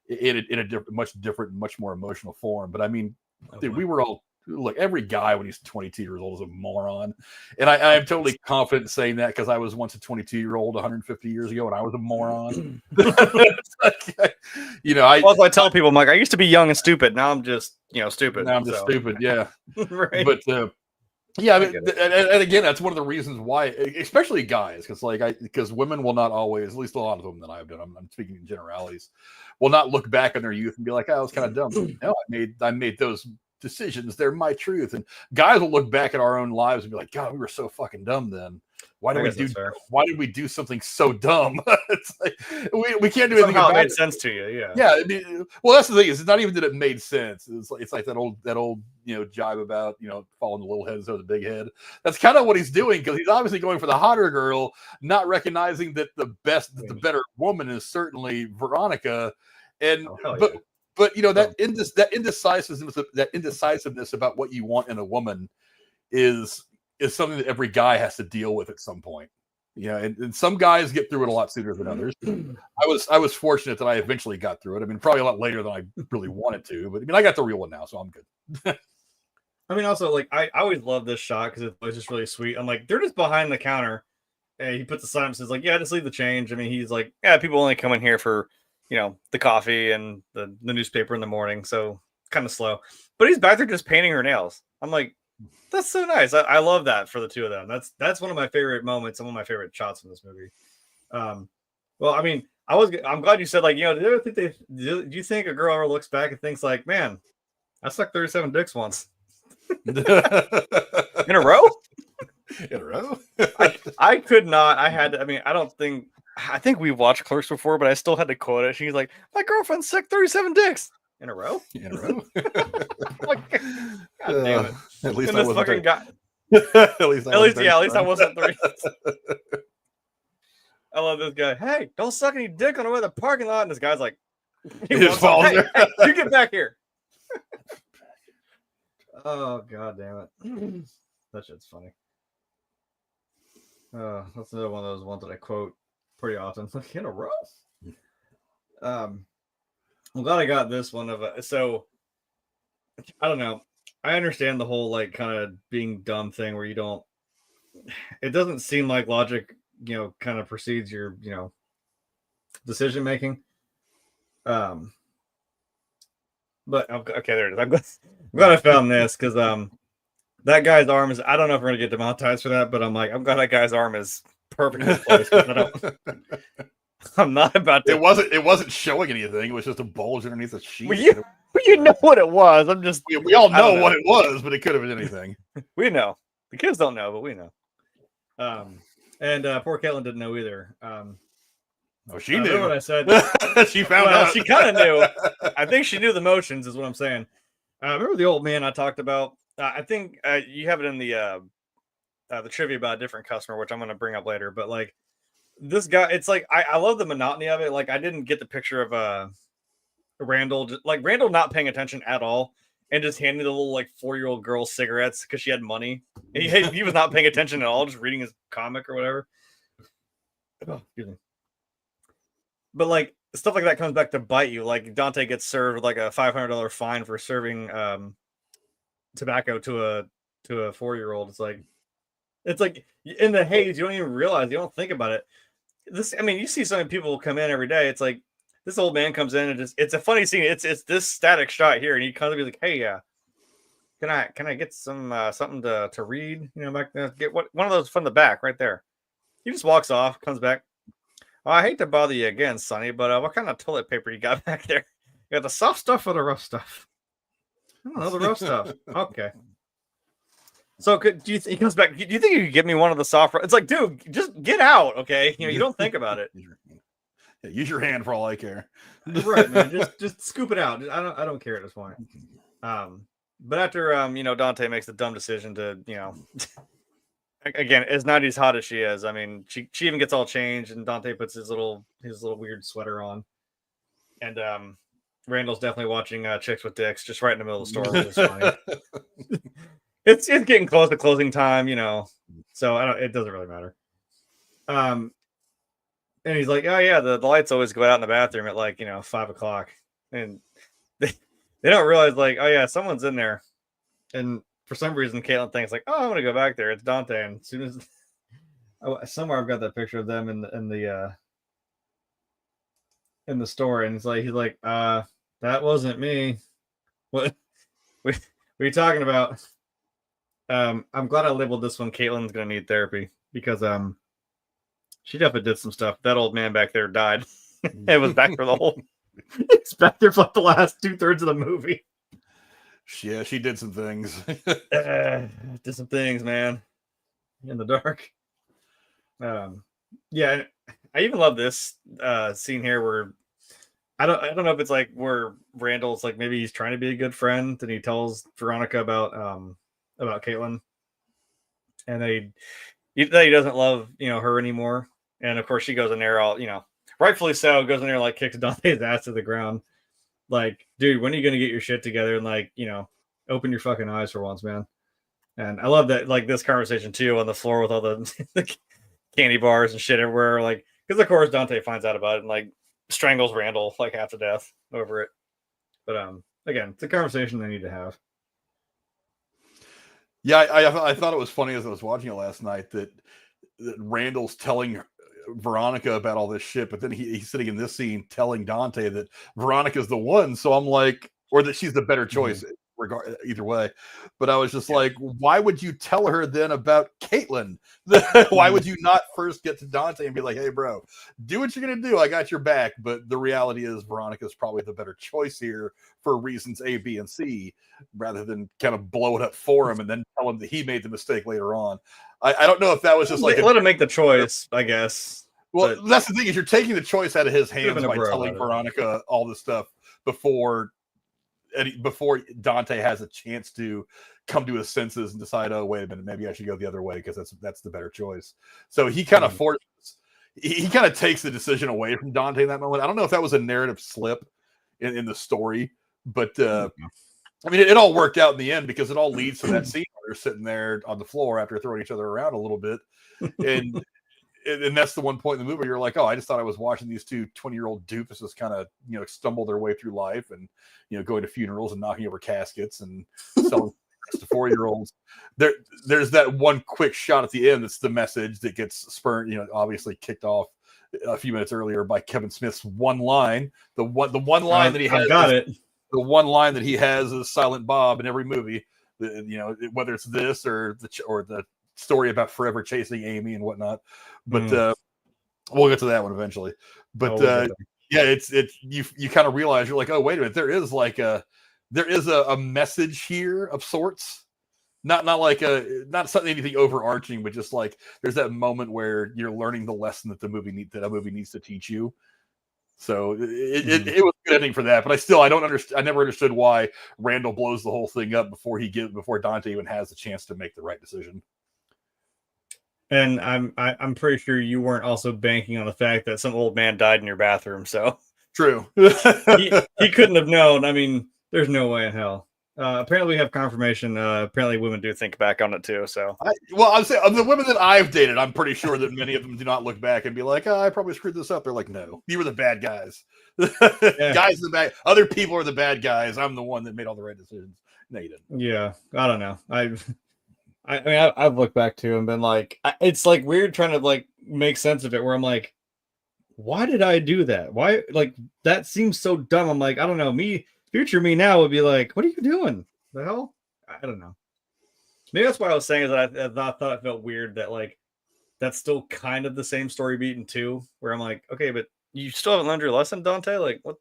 in a much different, much more emotional form. But I mean, dude, we were all. Look, every guy when he's 22 years old is a moron. And I'm totally confident in saying that because I was once a 22-year-old 150 years ago and I was a moron. I tell people, I'm like, I used to be young and stupid. Now I'm just, stupid. Now I'm just stupid. Yeah. Right. But, yeah, I mean, and again, that's one of the reasons why, especially guys, because women will not always, at least a lot of them that I've done, I'm speaking in generalities, will not look back on their youth and be like, oh, I was kind of dumb. No, I made those decisions. They're my truth. And guys will look back at our own lives and be like, God, we were so fucking dumb then. Why did we do something so dumb? It's like we can't do anything about it. Made sense to you, yeah. Yeah, I mean, well, that's the thing. It's not even that it made sense. It's like that old jibe about following the little head instead of the big head. That's kind of what he's doing because he's obviously going for the hotter girl, not recognizing that the better woman is certainly Veronica. And but that indecisiveness about what you want in a woman is something that every guy has to deal with at some point. And some guys get through it a lot sooner than others. I was fortunate that I eventually got through it. I mean, probably a lot later than I really wanted to, but I mean, I got the real one now, so I'm good. I mean, also, like, I always love this shot because it was just really sweet. I'm like, they're just behind the counter, and he puts the sign up and says, like, yeah, just leave the change. I mean, he's like, yeah, people only come in here for the coffee and the newspaper in the morning, so kind of slow. But he's back there just painting her nails. I'm like, that's so nice. I love that for the two of them. That's one of my favorite moments and one of my favorite shots from this movie. Well, I mean, I'm glad you said, like, do you ever think do you think a girl ever looks back and thinks like, man, I sucked 37 dicks once in a row? In a row? I could not. I think we've watched Clerks before, but I still had to quote it. She's like, my girlfriend sucked 37 dicks in a row. In a row? Like, God damn it! At least I wasn't. At least I wasn't 30. I love this guy. Hey, don't suck any dick on the way to the parking lot. And this guy's like, He just falls hey, there. hey, you get back here. Oh god damn it. That shit's funny. That's another one of those ones that I quote pretty often, like in a row. I'm glad I got this one of a. So I don't know. I understand the whole like kind of being dumb thing where you don't. It doesn't seem like logic, kind of precedes your, decision making. But okay, there it is. I'm glad I found this because that guy's arm is. I don't know if we're gonna get demonetized for that, but I'm glad that guy's arm is perfectly placed. I'm not about to. It wasn't showing anything. It was just a bulge underneath the sheet. Well, you know what it was. I'm just. We all know what it was, but it could have been anything. We know. The kids don't know, but we know. And poor Caitlin didn't know either. She knew what I said. She found out. She kind of knew. I think she knew the motions, is what I'm saying. Remember the old man I talked about? I think you have it in the trivia about a different customer, which I'm going to bring up later. But like this guy, it's like I love the monotony of it. Like I didn't get the picture of Randal not paying attention at all and just handing the little like 4-year-old girl cigarettes because she had money. And he was not paying attention at all, just reading his comic or whatever. Oh, excuse me. But like stuff like that comes back to bite you. Like Dante gets served like a $500 fine for serving tobacco to a 4-year-old. It's like in the haze, you don't even realize, you don't think about it. You see so many people come in every day. It's like this old man comes in and it's a funny scene. It's this static shot here, and he comes to be like, "Hey, can I get some something to read? Back there, get one of those from the back right there." He just walks off, comes back. Oh, I hate to bother you again, Sonny, but what kind of toilet paper you got back there? You got the soft stuff or the rough stuff? I don't know, the rough stuff. Okay. So he comes back? Do you think you could give me one of the soft? It's like, dude, just get out, okay? You don't think about it. Use your hand for all I care. Right, man. Just scoop it out. I don't care at this point. But after Dante makes the dumb decision to again, as not as hot as she is, she even gets all changed, and Dante puts his little weird sweater on, and Randall's definitely watching Chicks with Dicks just right in the middle of the store, which is funny. It's getting close to closing time, so it doesn't really matter. And he's like, oh yeah, the lights always go out in the bathroom at 5:00, and they don't realize oh yeah, someone's in there, and for some reason Caitlin thinks oh, I'm gonna go back there. It's Dante, and as soon as somewhere I've got that picture of them in the store, and he's like that wasn't me. What are you talking about? I'm glad I labeled this one Caitlin's gonna need therapy, because she definitely did some stuff. That old man back there died. It was back for the whole. It's back there for the last 2/3 of the movie. Yeah, she did some things. Did some things, man. In the dark. Yeah, I even love this scene here where I don't know if it's where Randall's maybe he's trying to be a good friend, and he tells Veronica about Caitlin, and he doesn't love her anymore, and of course she goes in there all rightfully so, goes in there kicks Dante's ass to the ground, dude, when are you gonna get your shit together and open your fucking eyes for once, man. And I love that this conversation too on the floor with all the candy bars and shit everywhere, because of course Dante finds out about it and strangles Randall half to death over it. But again, it's a conversation they need to have. Yeah, I thought it was funny as I was watching it last night that Randall's telling Veronica about all this shit, but then he's sitting in this scene telling Dante that Veronica's the one. So I'm or that she's the better choice, either way. But I was just why would you tell her then about Caitlin? Why would you not first get to Dante and be like, hey, bro, do what you're going to do. I got your back. But the reality is Veronica's probably the better choice here for reasons A, B, and C, rather than kind of blow it up for him and then tell him that he made the mistake later on. I don't know if that was just let him make the choice, I guess. Well, that's the thing, is you're taking the choice out of his hands by telling Veronica all this stuff before Dante has a chance to come to his senses and decide, oh, wait a minute, maybe I should go the other way because that's the better choice. So he kind of he kind of takes the decision away from Dante in that moment. I don't know if that was a narrative slip in the story, but I mean, it all worked out in the end because it all leads to that scene where they're sitting there on the floor after throwing each other around a little bit. And that's the one point in the movie where you're like, oh, I just thought I was watching these two 20-year-old doofuses kind of, stumble their way through life and, going to funerals and knocking over caskets and selling to 4-year-olds. There's that one quick shot at the end that's the message that gets spurned, obviously kicked off a few minutes earlier by Kevin Smith's one line. The one line that he has. The one line that he has is Silent Bob in every movie. Whether it's this or the story about forever chasing Amy and whatnot. But we'll get to that one eventually. But it's you kind of realize you're like, oh, wait a minute, there is a message here of sorts. Not something anything overarching, but just like there's that moment where you're learning the lesson that a movie needs to teach you. So it was a good ending for that, but I don't understand. I never understood why Randal blows the whole thing up before Dante even has the chance to make the right decision. And I'm pretty sure you weren't also banking on the fact that some old man died in your bathroom. So true, he couldn't have known. I mean, there's no way in hell. Apparently, we have confirmation. Apparently, women do think back on it too. So, I'm saying of the women that I've dated, I'm pretty sure that many of them do not look back and be like, "Oh, I probably screwed this up." They're like, "No, you were the bad guys. Guys, the bad. Other people are the bad guys. I'm the one that made all the right decisions." No, you didn't. Yeah, I don't know. I mean, I've looked back too and been like, it's like weird trying to like make sense of it. Where I'm like, why did I do that? Why like that seems so dumb. I'm like, I don't know. Future me now would be like, what are you doing? The hell? I don't know. Maybe that's why I was saying is that I thought it felt weird that like that's still kind of the same story beat in 2, where I'm like, okay, but you still haven't learned your lesson, Dante. Like, what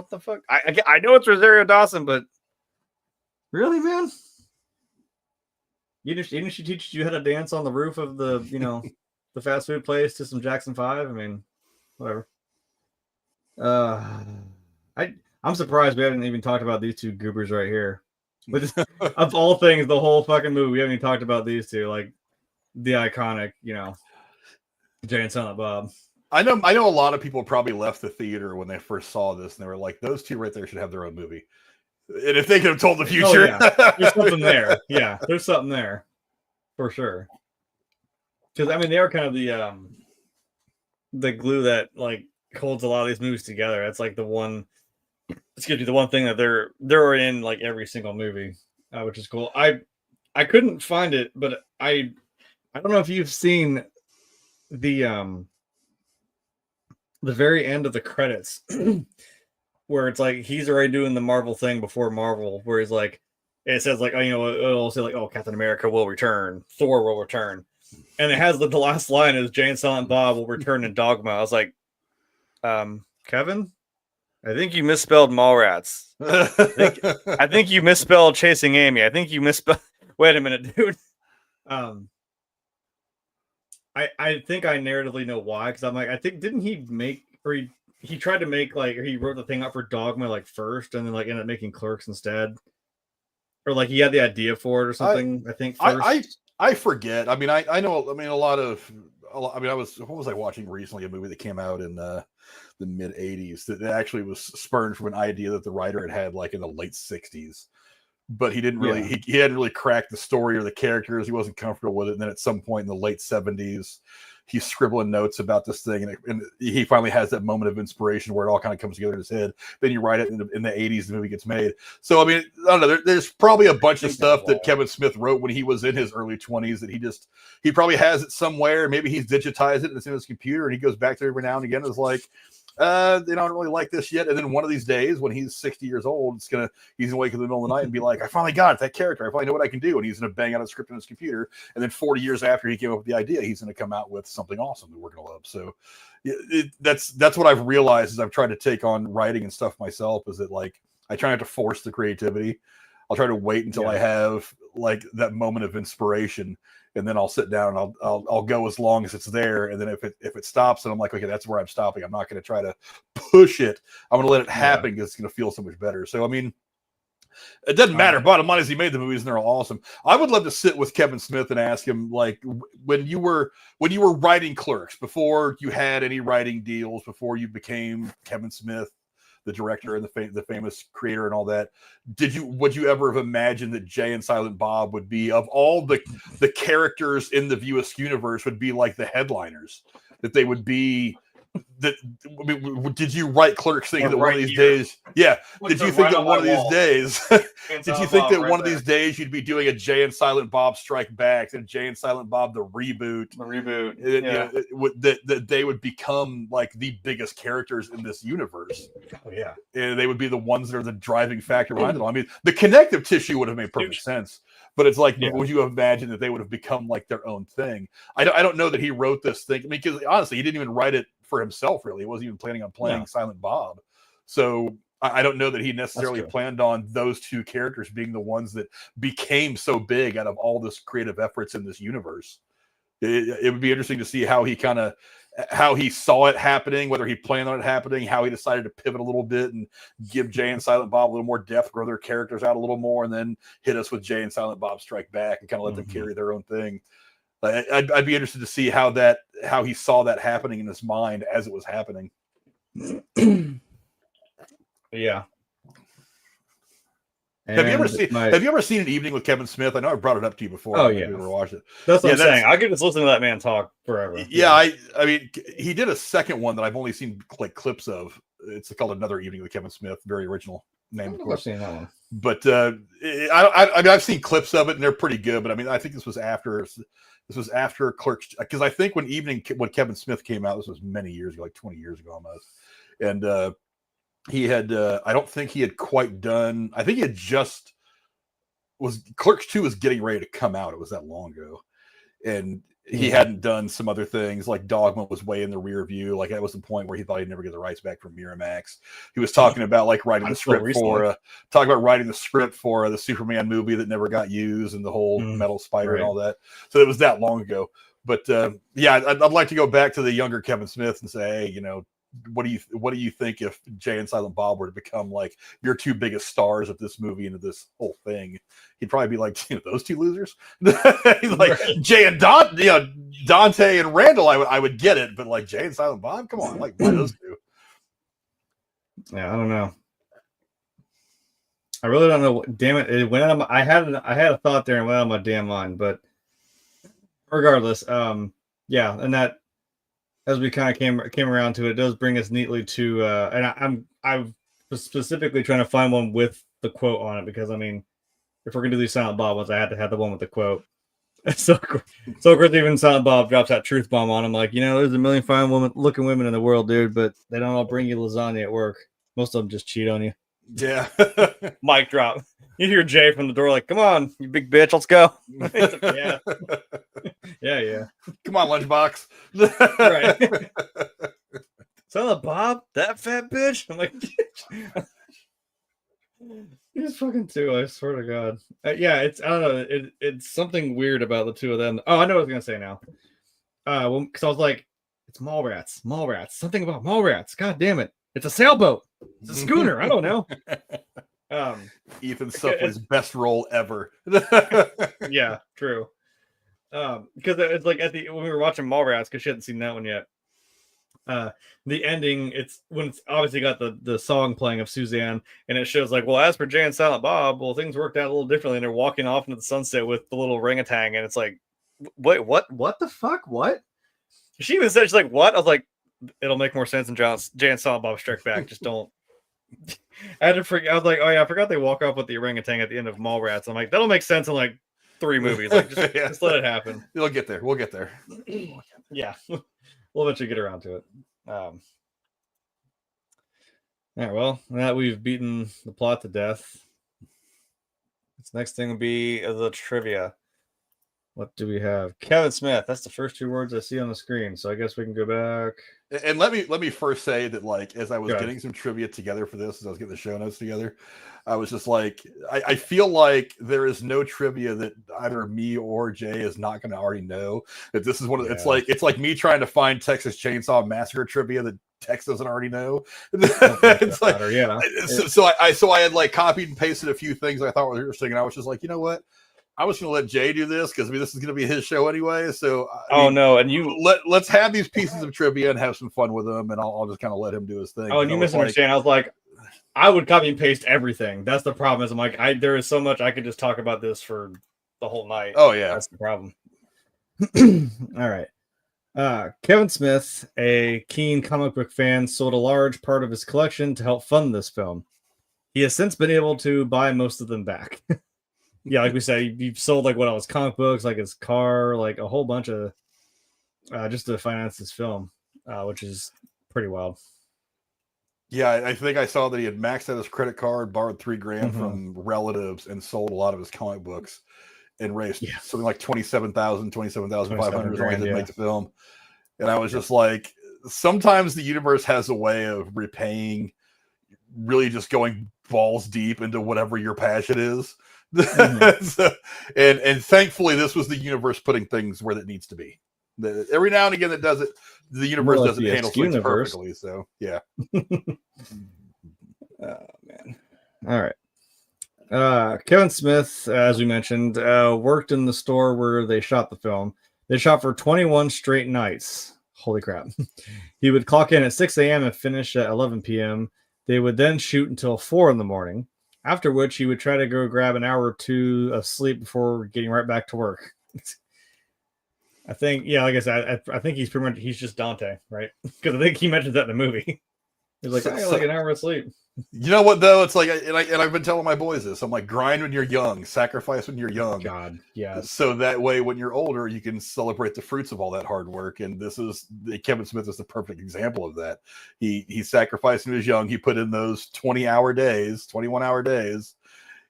the fuck? I know it's Rosario Dawson, but really, man, didn't she teach you how to dance on the roof of the the fast food place to some Jackson 5? I mean, whatever. I'm surprised we haven't even talked about these two goobers right here. But of all things, the whole fucking movie, we haven't even talked about these two, like the iconic, Jay and Silent Bob. I know a lot of people probably left the theater when they first saw this, and they were like, "Those two right there should have their own movie." And if they could have told the future, there's something there. Yeah, there's something there for sure. Because I mean, they are kind of the glue that like holds a lot of these movies together. It's like the one thing that they're in like every single movie, which is cool. I couldn't find it, but I don't know if you've seen the very end of the credits where it's like he's already doing the Marvel thing before Marvel, where he's like, it says like, it'll say like, oh, Captain America will return, Thor will return, and it has the last line is Jay and Silent Bob will return in Dogma. I was like, Kevin, I think you misspelled Mallrats. I think you misspelled Chasing Amy. I think you misspelled. Wait a minute, dude. I think I narratively know why, because I'm like, I think didn't he make or he tried to make like, or he wrote the thing up for Dogma like first, and then like ended up making Clerks instead, or like he had the idea for it or something. I think first. I forget. I mean, I know. I mean, what was I watching recently? A movie that came out in the mid '80s that actually was spurned from an idea that the writer had like in the late '60s, but he didn't really he hadn't really cracked the story or the characters. He wasn't comfortable with it. And then at some point in the late '70s, he's scribbling notes about this thing, and he finally has that moment of inspiration where it all kind of comes together in his head. Then you write it in the '80s, the movie gets made. So I mean, I don't know. There's probably a bunch of stuff that Kevin Smith wrote when he was in his early 20s that he probably has it somewhere. Maybe he's digitized it and it's in his computer, and he goes back to it every now and again. It's like, they don't really like this yet. And then one of these days when he's 60 years old, he's gonna wake up in the middle of the night and be like, I finally got it, that character. I finally know what I can do. And he's gonna bang out a script on his computer. And then 40 years after he came up with the idea, he's gonna come out with something awesome that we're gonna love. So that's what I've realized as I've tried to take on writing and stuff myself, is that like I try not to force the creativity. I'll try to wait until I have like that moment of inspiration, and then I'll sit down and I'll go as long as it's there. And then if it stops, and I'm like, okay, that's where I'm stopping. I'm not going to try to push it. I'm going to let it happen because it's going to feel so much better. So I mean, It doesn't matter. Bottom line is he made the movies and they're all awesome. I would love to sit with Kevin Smith and ask him, like, when you were writing Clerks, before you had any writing deals, before you became Kevin Smith, the director and the famous creator and all that, would you ever have imagined that Jay and Silent Bob would be, of all the characters in the Askewniverse, would be like the headliners, that they would be? That, I mean, did you write Clerks thinking that one of these days? Yeah. Did you think that one of these days? Did you think that one of these days you'd be doing a Jay and Silent Bob Strike Back and Jay and Silent Bob the reboot? That they would become like the biggest characters in this universe. Oh yeah, and they would be the ones that are the driving factor behind it all. I mean, the connective tissue would have made perfect sense. But it's like, would you imagine that they would have become like their own thing? I don't know that he wrote this thing. I mean, because honestly, he didn't even write it for himself, really. He wasn't even planning on playing Silent Bob. So I don't know that he necessarily planned on those two characters being the ones that became so big out of all this creative efforts in this universe. It would be interesting to see how he saw it happening, whether he planned on it happening, how he decided to pivot a little bit and give Jay and Silent Bob a little more depth, grow their characters out a little more, and then hit us with Jay and Silent Bob Strike Back and kind of let them carry their own thing. I'd be interested to see how he saw that happening in his mind as it was happening. Yeah. Have you ever seen An Evening with Kevin Smith? I know I brought it up to you before. Oh, yeah. You ever watched it? That's what I'm saying. I could just listen to that man talk forever. Yeah, I mean, he did a second one that I've only seen like clips of. It's called Another Evening with Kevin Smith. Very original name, of course. I've seen that one. But I mean, I've seen clips of it and they're pretty good. But I mean, I think this was after Clerks, because I think when Kevin Smith came out, this was many years ago, like 20 years ago almost, and he had I don't think he had quite done. I think he had just Clerks 2 was getting ready to come out. It was that long ago, and he hadn't done some other things. Like Dogma was way in the rear view. Like that was the point where he thought he'd never get the rights back from Miramax. He was talking about like writing the script for the Superman movie that never got used, and the whole Metal Spider and all that. So it was that long ago. But I'd like to go back to the younger Kevin Smith and say, hey, what do you think if Jay and Silent Bob were to become like your two biggest stars of this movie and of this whole thing? He'd probably be like, those two losers. Like Jay and Dante and Randall, I would get it, but like Jay and Silent Bob, come on, like why those two? Yeah, I don't know. I really don't know. Damn it! It went out of I had a thought there and went out of my damn mind. But regardless, and that. As we kind of came around to it, it does bring us neatly to, and I was specifically trying to find one with the quote on it, because I mean, if we're gonna do these Silent Bob ones, I had to have the one with the quote. So of course, even Silent Bob drops that truth bomb on him, like, there's a million fine looking women in the world, dude, but they don't all bring you lasagna at work. Most of them just cheat on you. Yeah. Mic drop. You hear Jay from the door, like, "Come on, you big bitch, let's go." Yeah. Yeah. Come on, lunchbox. Right. Silent Bob, that fat bitch. I'm like, he's fucking two. I swear to God. It's I don't know. It's something weird about the two of them. Oh, I know what I was gonna say now. Because I was like, it's Mallrats. Something about Mallrats. God damn it! It's a sailboat. It's a schooner. I don't know. Ethan Suplee's best role ever. Yeah, true. Because it's like when we were watching Mallrats, because she hadn't seen that one yet. The ending, it's when it's obviously got the song playing of Suzanne, and it shows like, well, as for Jay and Silent Bob, well, things worked out a little differently, and they're walking off into the sunset with the little orangutan, and it's like, wait, what the fuck? What? She even said, she's like, what? I was like, it'll make more sense in Jay and Silent Bob Strike Back. Just don't. I had to forget. I was like, oh yeah, I forgot they walk off with the orangutan at the end of Mallrats. I'm like, that'll make sense in like 3 movies. Like, just let it happen. We'll get there. Yeah, we'll eventually get around to it. All right. Well, now that we've beaten the plot to death, this next thing will be the trivia. What do we have? Kevin Smith. That's the first two words I see on the screen. So I guess we can go back. And let me first say that, like, as I was Go getting ahead. some trivia together for this, as I was getting the show notes together, I was just like, I feel like there is no trivia that either me or Jay is not going to already know. That this is one of it's like me trying to find Texas Chainsaw Massacre trivia that Tex doesn't already know. It's like, so I had like copied and pasted a few things I thought were interesting, and I was just like, you know what? I was going to let Jay do this because this is going to be his show anyway. So no, and you let's have these pieces of trivia and have some fun with them, and I'll just kind of let him do his thing. Oh, and you misunderstand. I was like, I would copy and paste everything. That's the problem. Is I'm like, there is so much I could just talk about this for the whole night. Oh yeah, that's the problem. All right. Kevin Smith, a keen comic book fan, sold a large part of his collection to help fund this film. He has since been able to buy most of them back. Yeah, like we said, you've sold like what else? Comic books, like his car, like a whole bunch of just to finance this film, which is pretty wild. Yeah, I think I saw that he had maxed out his credit card, borrowed $3,000 from relatives, and sold a lot of his comic books, and raised something like $27,500 to make the film. And I was just like, sometimes the universe has a way of repaying, really just going balls deep into whatever your passion is. So, and thankfully, this was the universe putting things where it needs to be. Every now and again, it does it. The universe doesn't handle things perfectly. So, yeah. Oh man! All right. Kevin Smith, as we mentioned, worked in the store where they shot the film. They shot for 21 straight nights. Holy crap! He would clock in at 6 a.m. and finish at 11 p.m. They would then shoot until 4 in the morning. After which he would try to go grab an hour or two of sleep before getting right back to work. I think, like I said, I think he's pretty much, he's just Dante, right? Because I think he mentions that in the movie. He's like, I got like an hour of sleep. You know what though? It's like, and I've been telling my boys this. I'm like, grind when you're young, sacrifice when you're young. God, yeah. So that way, when you're older, you can celebrate the fruits of all that hard work. And Kevin Smith is the perfect example of that. He sacrificed when he was young. He put in those 21-hour days,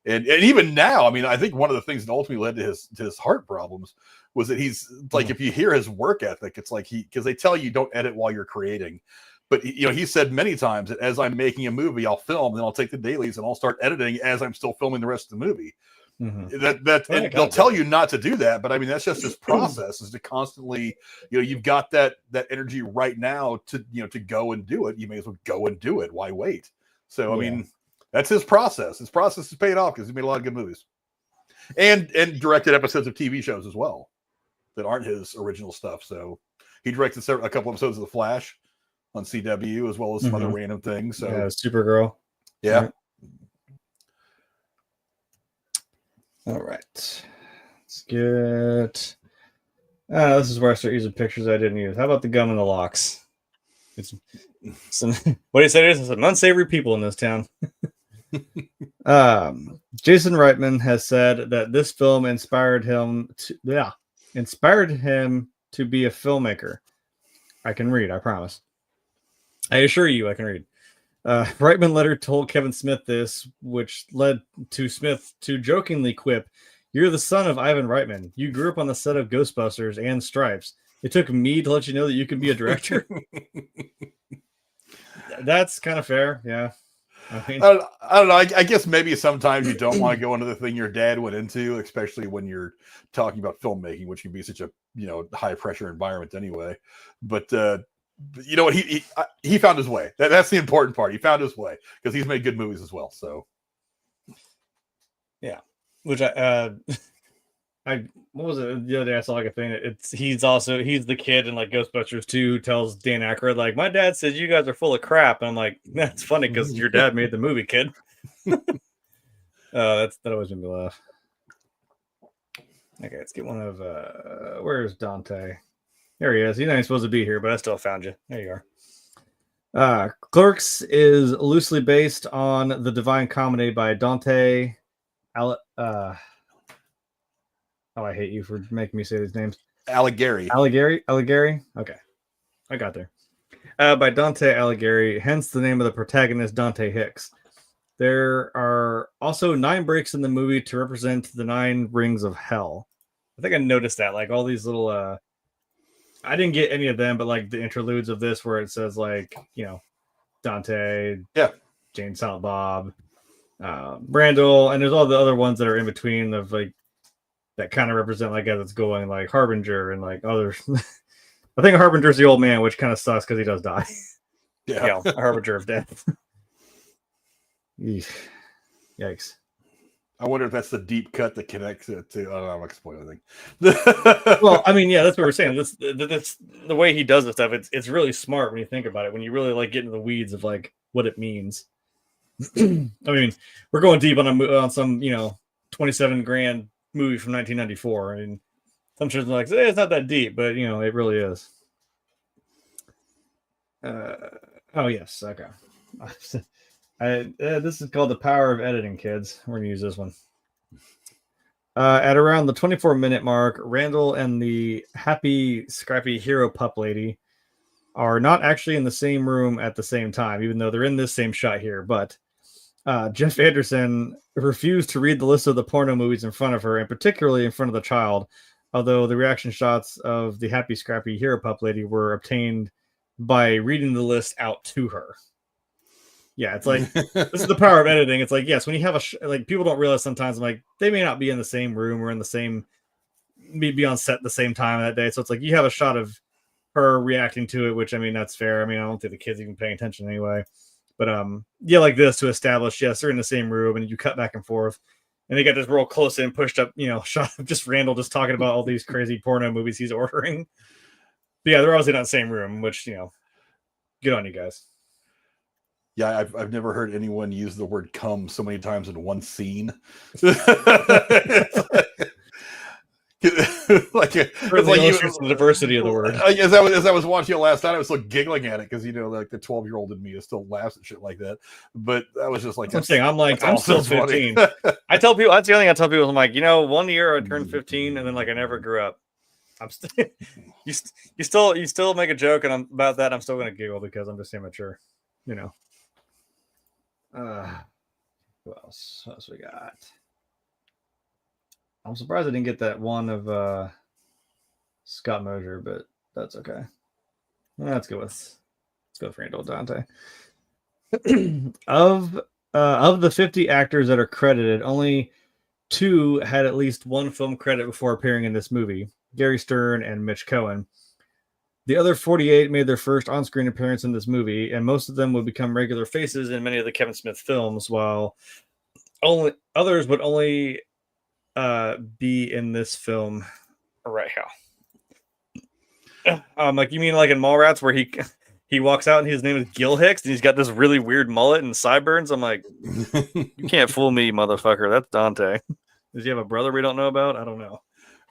and even now, I mean, I think one of the things that ultimately led to his heart problems was that he's like, if you hear his work ethic, it's like because they tell you don't edit while you're creating. But, he said many times that as I'm making a movie, I'll film, then I'll take the dailies and I'll start editing as I'm still filming the rest of the movie. They'll tell you not to do that. But I mean, that's just his process is to constantly, you've got that energy right now to go and do it. You may as well go and do it. Why wait? So, I mean, that's his process. His process is paid off because he made a lot of good movies and directed episodes of TV shows as well that aren't his original stuff. So he directed a couple episodes of The Flash on CW, as well as some other random things. So Supergirl. Yeah. All right. Let's get. This is where I start using pictures I didn't use. How about the gum and the locks? It's some, what do you say? It is some unsavory people in this town. Jason Reitman has said that this film inspired him to be a filmmaker. I can read, I promise. I assure you I can read. Reitman later told Kevin Smith this, which led to Smith to jokingly quip, "You're the son of Ivan Reitman. You grew up on the set of Ghostbusters and Stripes. It took me to let you know that you could be a director." That's kind of fair, yeah. I don't know. I guess maybe sometimes you don't want to go into the thing your dad went into, especially when you're talking about filmmaking, which can be such a high pressure environment anyway. But you know what? He found his way. That's the important part. He found his way because he's made good movies as well. So yeah, which what was it the other day? I saw like a thing. He's the kid in like Ghostbusters 2 who tells Dan Aykroyd like, "My dad says you guys are full of crap," and I'm like, "That's funny because your dad made the movie, kid." That always made me laugh. Okay, let's get one of where's Dante? There he is. He's not even supposed to be here, but I still found you. There you are. Clerks is loosely based on the Divine Comedy by Dante. Oh, I hate you for making me say these names. Alighieri. Okay, I got there. By Dante Alighieri, hence the name of the protagonist, Dante Hicks. There are also 9 breaks in the movie to represent the 9 rings of hell. I think I noticed that, like all these little I didn't get any of them, but like the interludes of this where it says like, Dante, Yeah. Jane Silent Bob, Randall, and there's all the other ones that are in between of like that kind of represent like as it's going, like Harbinger and like others. I think Harbinger's the old man, which kind of sucks because he does die. Yeah. A Harbinger of death. Yikes. I wonder if that's the deep cut that connects it to. I don't know. I'm not spoiling anything. Well, I mean, yeah, that's what we're saying. That's the way he does this stuff. It's really smart when you think about it. When you really like get into the weeds of like what it means. I mean, we're going deep on some 27 grand movie from 1994. I mean, some shit's like it's not that deep, but it really is. Oh yes, okay. This is called The Power of Editing, kids. We're gonna use this one. At around the 24-minute mark, Randall and the happy, scrappy hero pup lady are not actually in the same room at the same time, even though they're in this same shot here. But Jeff Anderson refused to read the list of the porno movies in front of her, and particularly in front of the child, although the reaction shots of the happy, scrappy hero pup lady were obtained by reading the list out to her. Yeah, it's like this is the power of editing. It's like, yes, when you have like people don't realize sometimes, I'm like, they may not be in the same room or in the same, be on set the same time that day. So it's like you have a shot of her reacting to it, which I mean that's fair. I mean, I don't think the kids even paying attention anyway. But like this to establish, yes, they're in the same room, and you cut back and forth, and they got this real close in, pushed up, shot of just Randall just talking about all these crazy porno movies he's ordering. But yeah, they're obviously not in the same room, which good on you guys. Yeah, I've never heard anyone use the word "cum" so many times in one scene. It's like the diversity of the word. As I was watching it last night, I was still giggling at it because like the 12-year-old in me still laughs at shit like that. But I was just like, I'm saying, I'm still 15. I tell people that's the other thing I tell people. I'm like, 1 year I turned 15, and then like I never grew up. I'm still you still make a joke and I'm about that. I'm still gonna giggle because I'm just immature. Who else? What else we got? I'm surprised I didn't get that one of Scott Mosier, but that's okay. Let's go with Randall Dante. Of the 50 actors that are credited, only 2 had at least one film credit before appearing in this movie: Gary Stern and Mitch Cohen. The other 48 made their first on-screen appearance in this movie, and most of them would become regular faces in many of the Kevin Smith films, while others would only be in this film right here. Like you mean like in Mallrats where he walks out and his name is Gil Hicks and he's got this really weird mullet and sideburns? I'm like, you can't fool me, motherfucker. That's Dante. Does he have a brother we don't know about? I don't know.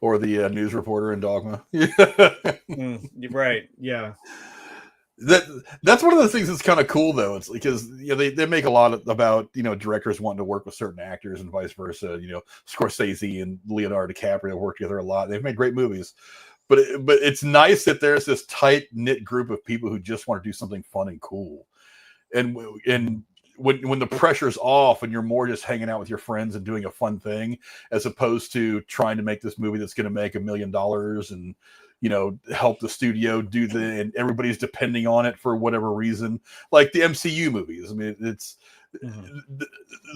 Or the news reporter in Dogma. Right. Yeah. That's one of the things that's kind of cool though. It's because they make a lot about directors wanting to work with certain actors and vice versa. Scorsese and Leonardo DiCaprio work together a lot. They've made great movies, but it's nice that there's this tight knit group of people who just want to do something fun and cool. And when the pressure's off and you're more just hanging out with your friends and doing a fun thing, as opposed to trying to make this movie that's going to make $1 million and help the studio do and everybody's depending on it for whatever reason, like the MCU movies. I mean, it's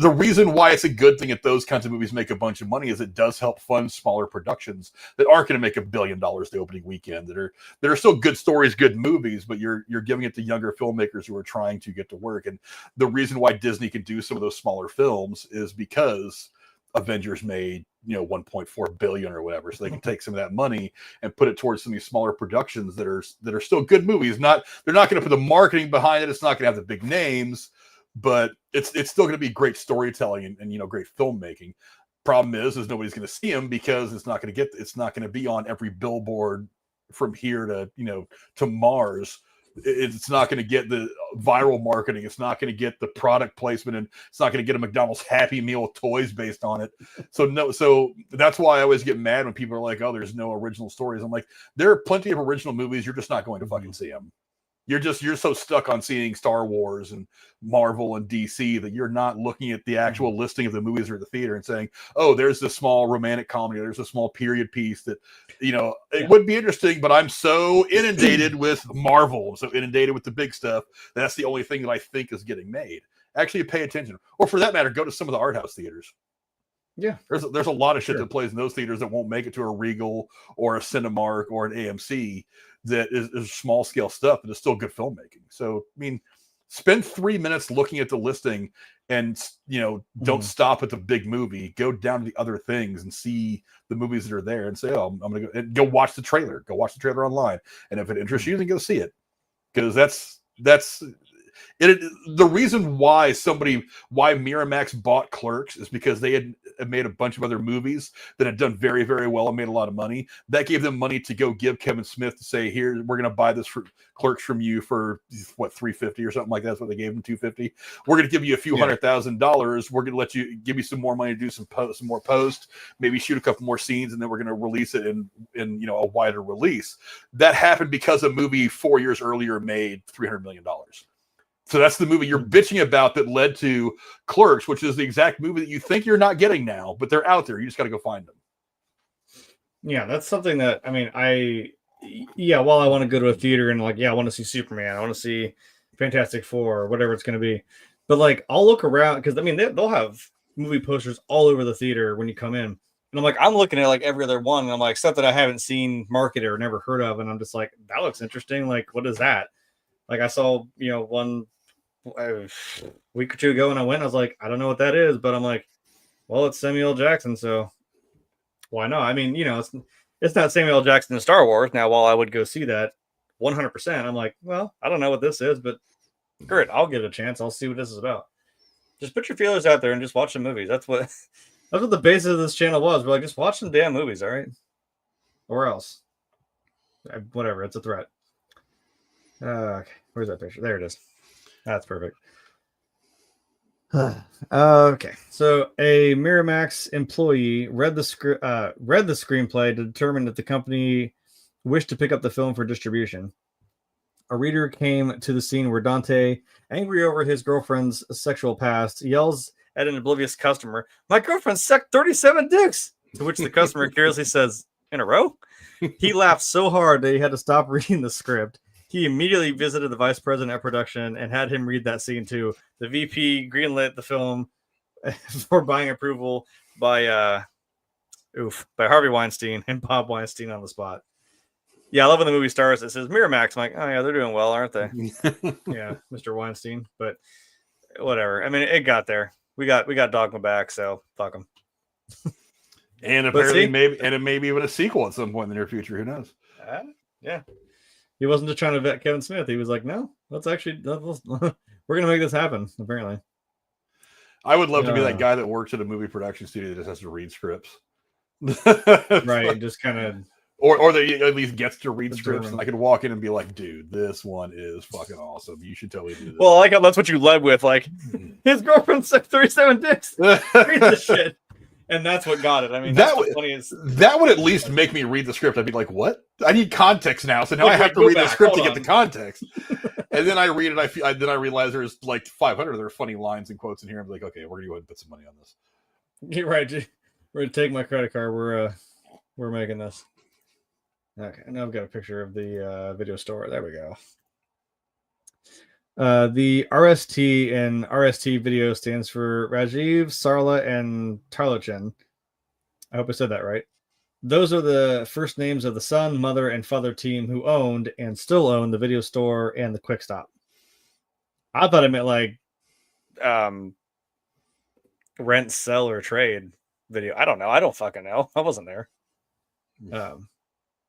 the reason why it's a good thing that those kinds of movies make a bunch of money is it does help fund smaller productions that aren't going to make $1 billion the opening weekend, that are still good stories, good movies, but you're giving it to younger filmmakers who are trying to get to work. And the reason why Disney can do some of those smaller films is because Avengers made 1.4 billion or whatever, so they can take some of that money and put it towards some of these smaller productions that are still good movies. They're not going to put the marketing behind it. It's not going to have the big names, but it's still going to be great storytelling and great filmmaking. Problem is nobody's going to see them because it's not going to be on every billboard from here to Mars. It's not going to get the viral marketing. It's not going to get the product placement, and it's not going to get a McDonald's Happy Meal toys based on it. So that's why I always get mad when people are like, "Oh, there's no original stories." I'm like, there are plenty of original movies. You're just not going to fucking see them. You're so stuck on seeing Star Wars and Marvel and DC that you're not looking at the actual listing of the movies or the theater and saying, oh, there's this small romantic comedy, there's a small period piece that, it would be interesting, but I'm so inundated with Marvel, so inundated with the big stuff, that's the only thing that I think is getting made. Actually pay attention. Or for that matter, go to some of the art house theaters. Yeah. There's a lot of shit that plays in those theaters that won't make it to a Regal or a Cinemark or an AMC that is small scale stuff, but it's still good filmmaking. So, I mean, spend 3 minutes looking at the listing and, don't stop at the big movie. Go down to the other things and see the movies that are there and say, oh, I'm going to go and go watch the trailer. Go watch the trailer online. And if it interests you, then go see it. Because that's the reason why Miramax bought Clerks is because they had made a bunch of other movies that had done very, very well and made a lot of money. That gave them money to go give Kevin Smith to say, here, we're going to buy this for Clerks from you for what, $350 or something like that. That's what they gave him, $250. We're going to give you a few $100,000. We're going to let you give you some more money to do some more post, maybe shoot a couple more scenes, and then we're going to release it in a wider release. That happened because a movie 4 years earlier made $300 million. So that's the movie you're bitching about that led to Clerks, which is the exact movie that you think you're not getting now, but they're out there. You just got to go find them. Yeah, that's something that, I mean, while I want to go to a theater and I want to see Superman, I want to see Fantastic Four or whatever it's going to be. But I'll look around because, I mean, they'll have movie posters all over the theater when you come in. And I'm looking at every other one. And I'm except that I haven't seen marketed or never heard of. And I'm just like, that looks interesting. What is that? I saw, one a week or two ago and I was like, I don't know what that is, but I'm like, well, it's Samuel L. Jackson, so why not? I mean, it's not Samuel L. Jackson in Star Wars. Now, while I would go see that 100%, I'm like, well, I don't know what this is, but great, I'll give it a chance. I'll see what this is about. Just put your feelers out there and just watch the movies. That's what the basis of this channel was. We're like, just watch some damn movies, all right? Or else. Whatever, it's a threat. Okay, where's that picture? There it is. That's perfect. Okay, so a Miramax employee read the screenplay to determine that the company wished to pick up the film for distribution. A reader came to the scene where Dante, angry over his girlfriend's sexual past, yells at an oblivious customer, "My girlfriend sucked 37 dicks!" To which the customer curiously says, "In a row?" He laughed so hard that he had to stop reading the script. He immediately visited the vice president of production and had him read that scene too. The VP greenlit the film for buying approval by Harvey Weinstein and Bob Weinstein on the spot. Yeah, I love when the movie starts. It says Miramax. I'm like, oh yeah, they're doing well, aren't they? Yeah, Mr. Weinstein. But whatever. I mean, it got there. We got Dogma back, so fuck them. And apparently, maybe even a sequel at some point in the near future. Who knows? Yeah. He wasn't just trying to vet Kevin Smith. He was like, no, we're going to make this happen, apparently. I would love to be that guy that works at a movie production studio that just has to read scripts. Right, just kind of... Or that at least gets to read scripts, and I could walk in and be like, dude, this one is fucking awesome. You should totally do this. Well, I like how that's what you led with. His girlfriend sucked 37 dicks. Read this shit. And that's what got it. I mean, that would at least make me read the script. I'd be like, what? I need context now. So now I have to read the script to get the context. And then I read it. Then I realize there's 500 other funny lines and quotes in here. I'm like, okay, we're going to go ahead and put some money on this. You're right. We're going to take my credit card. We're making this. Okay. Now I've got a picture of the video store. There we go. The RST and RST video stands for Rajiv, Sarla, and Tarlochan. I hope I said that right. Those are the first names of the son, mother, and father team who owned and still own the video store and the Quick Stop. I thought it meant rent, sell, or trade video. I don't know. I don't fucking know. I wasn't there.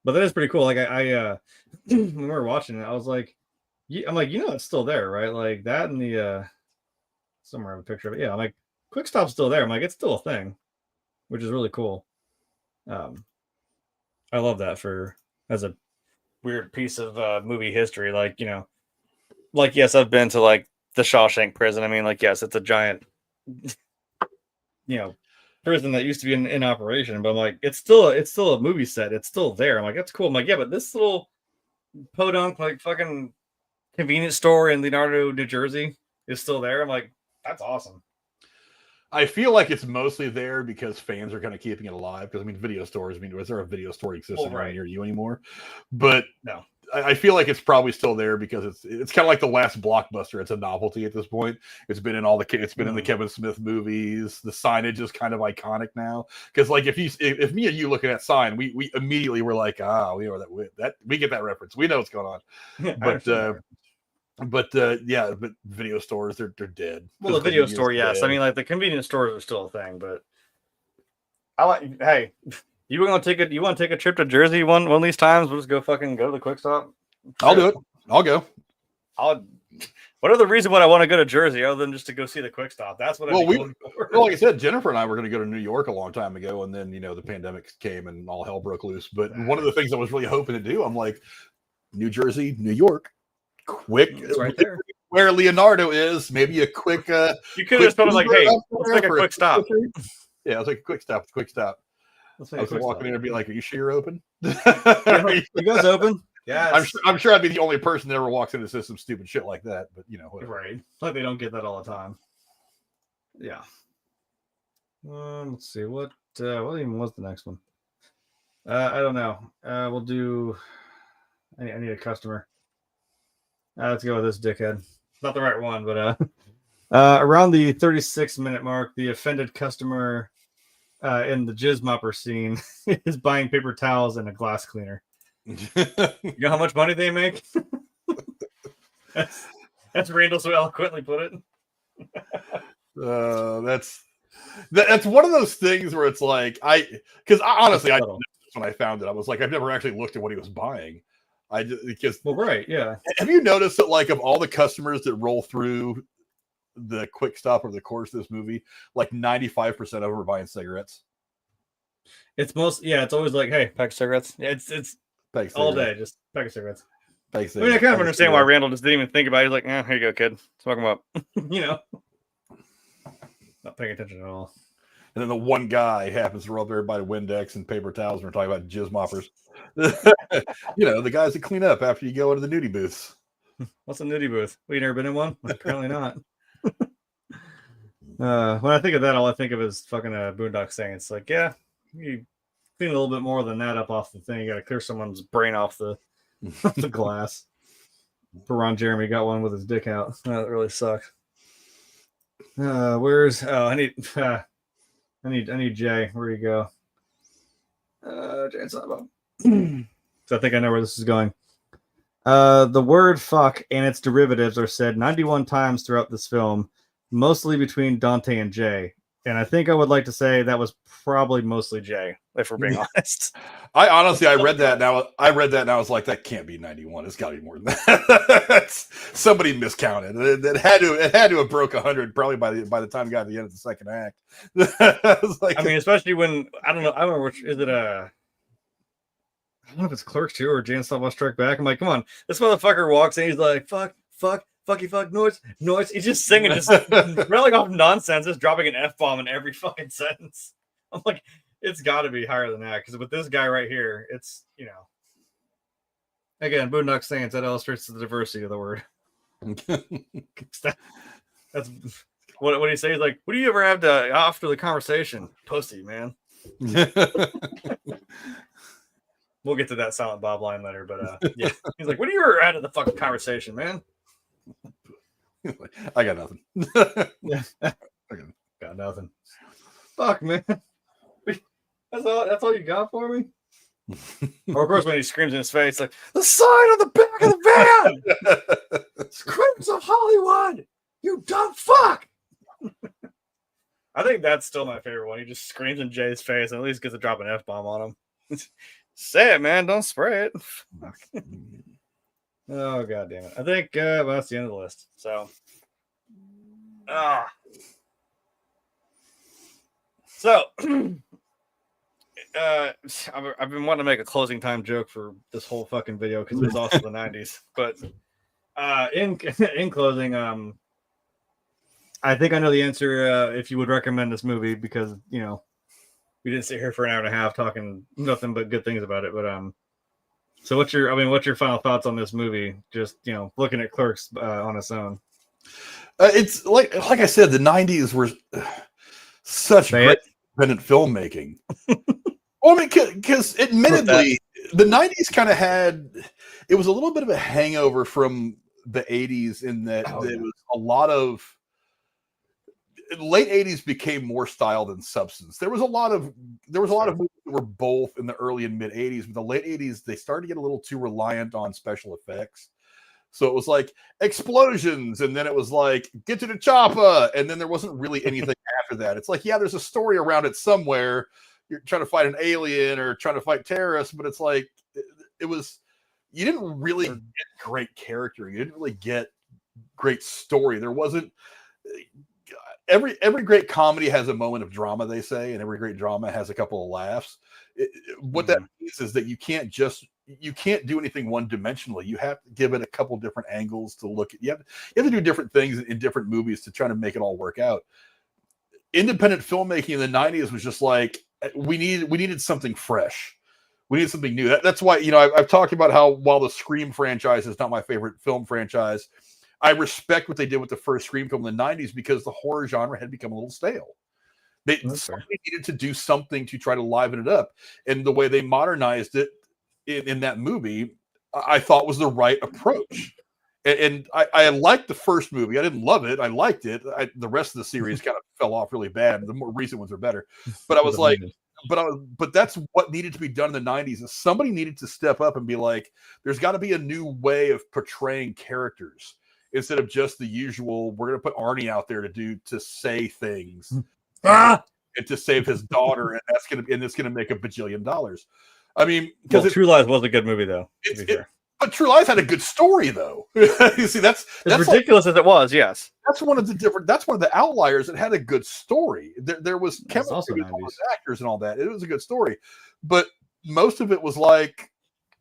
But that is pretty cool. I when we were watching it, I was like, I'm like, it's still there, right? That and the somewhere I have a picture of it. Yeah, I'm like, Quick Stop's still there. I'm like, it's still a thing, which is really cool. I love that as a weird piece of movie history. Yes, I've been to the Shawshank prison. I mean, yes, it's a giant, prison that used to be in operation, but I'm like, it's still a movie set. It's still there. I'm like, that's cool. I'm like, yeah, but this little podunk, fucking convenience store in Leonardo, New Jersey is still there. I'm like, that's awesome. I feel like it's mostly there because fans are kind of keeping it alive. Because I mean, video stores. I mean, was there a video store existing around near you anymore? But no, I feel like it's probably still there because it's kind of like the last blockbuster. It's a novelty at this point. It's been in in the Kevin Smith movies. The signage is kind of iconic now. Because like if me and you look at that sign, we immediately were like, we know that we get that reference. We know what's going on. But video stores they're dead. Well, the video store, yes. Dead. I mean, like the convenience stores are still a thing, but I like. Hey, you want to take a trip to Jersey one of these times? We'll just go to the Quick Stop. I'll do it. I'll go. What other reason would I want to go to Jersey other than just to go see the Quick Stop? That's what. Well, like I said, Jennifer and I were going to go to New York a long time ago, and then the pandemic came and all hell broke loose. But one of the things I was really hoping to do, I'm like, New Jersey, New York. Quick, it's right there where Leonardo is. Maybe a quick. You could have just told him like, "Hey, let's take a quick stop." Yeah, let's take a quick stop. Quick stop. I was walking in and be like, "Are you sure you're open? You guys open?" Yeah, I'm sure I'd be the only person that ever walks into some stupid shit like that. But whatever. Right? Like they don't get that all the time. Yeah. Let's see what even was the next one. I don't know. We'll do. I need a customer. Let's go with this dickhead. Not the right one, but around the 36-minute mark, the offended customer in the jizz mopper scene is buying paper towels and a glass cleaner. You know how much money they make? that's Randall so eloquently put it. That's one of those things where it's like because honestly, when I found it, I was like, I've never actually looked at what he was buying. Right, yeah. Have you noticed that like of all the customers that roll through the Quick Stop over the course of this movie, like 95% of them are buying cigarettes? It's always like, hey, pack of cigarettes. Yeah, it's all day, just pack of cigarettes. I mean, I kind of understand why Randall just didn't even think about it. He's like, here you go, kid. Smoke them up. Not paying attention at all. And then the one guy happens to roll up there by the Windex and paper towels, and we're talking about jizz moppers. The guys that clean up after you go into the nudie booths. What's a nudie booth? Well, you never been in one? Apparently not. When I think of that, all I think of is fucking Boondock saying it's like, yeah, you clean a little bit more than that up off the thing. You got to clear someone's brain off the glass. Ron Jeremy got one with his dick out. That really sucks. I need Jay. Where you go? Jay's not about. So I think I know where this is going. The word fuck and its derivatives are said 91 times throughout this film, mostly between Dante and Jay. And I think I would like to say that was probably mostly Jay, if we're being honest. I read that now. And I was like, that can't be 91. It's got to be more than that. Somebody miscounted. It had to have broke 100 probably by the time we got to the end of the second act. I mean, especially when I don't know. I don't know which is it. I don't know if it's Clerks 2 or Jane Silent Bob Strike Back. I'm like, come on, this motherfucker walks in. He's like, fuck, noise. He's just singing, just railing off nonsense, just dropping an F-bomb in every fucking sentence. I'm like, it's got to be higher than that because with this guy right here, it's again, Boondock Saints, that illustrates the diversity of the word. That's what do you say? He's like, what do you ever have to after the conversation? Pussy, man. We'll get to that Silent Bob line later, but yeah, he's like, what do you ever add to the fucking conversation, man? I got nothing. Yeah, got nothing. Fuck, man. That's all you got for me? Or of course, when he screams in his face, like the sign on the back of the van, Clerks of Hollywood, you dumb fuck. I think that's still my favorite one. He just screams in Jay's face and at least gets to drop an F-bomb on him. Say it, man. Don't spray it. Oh, god damn it. I think that's the end of the list. So, I've been wanting to make a closing time joke for this whole fucking video because it was also the 90s. But in closing, I think I know the answer if you would recommend this movie because, we didn't sit here for an hour and a half talking nothing but good things about it. But So what's your final thoughts on this movie? Just, looking at Clerks on its own. It's like I said, the '90s were such great independent filmmaking. Well, I mean, because admittedly, the '90s kind of it was a little bit of a hangover from the '80s in that there was a lot of late '80s became more style than substance. There was a lot of movies that were both in the early and mid '80s, but the late '80s they started to get a little too reliant on special effects. So it was like explosions, and then it was like get to the chopper, and then there wasn't really anything after that. It's like, yeah, there's a story around it somewhere. You're trying to fight an alien or trying to fight terrorists, but it's like it was you didn't really get great character. You didn't really get great story. There wasn't every great comedy has a moment of drama, they say, and every great drama has a couple of laughs. What that means is that you can't do anything one dimensionally. You have to give it a couple different angles to look at. You have to do different things in different movies to try to make it all work out. Independent filmmaking in the '90s was just like we needed something fresh. We needed something new. That's why I've talked about how while the Scream franchise is not my favorite film franchise, I respect what they did with the first Scream film in the '90s because the horror genre had become a little stale. Somebody needed to do something to try to liven it up, and the way they modernized it in that movie, I thought was the right approach. And I liked the first movie. I didn't love it. I liked it. The rest of the series kind of fell off really bad. The more recent ones are better. But I was like, but that's what needed to be done in the '90s. Is somebody needed to step up and be like, there's got to be a new way of portraying characters instead of just the usual. We're going to put Arnie out there to say things and to save his daughter, and it's going to make $1 bajillion. I mean, because True Lies was a good movie, though. But True Lies had a good story, though. You see, that's ridiculous as it was. Yes, that's one of the outliers that had a good story. There was chemistry with all the actors and all that. It was a good story, but most of it was like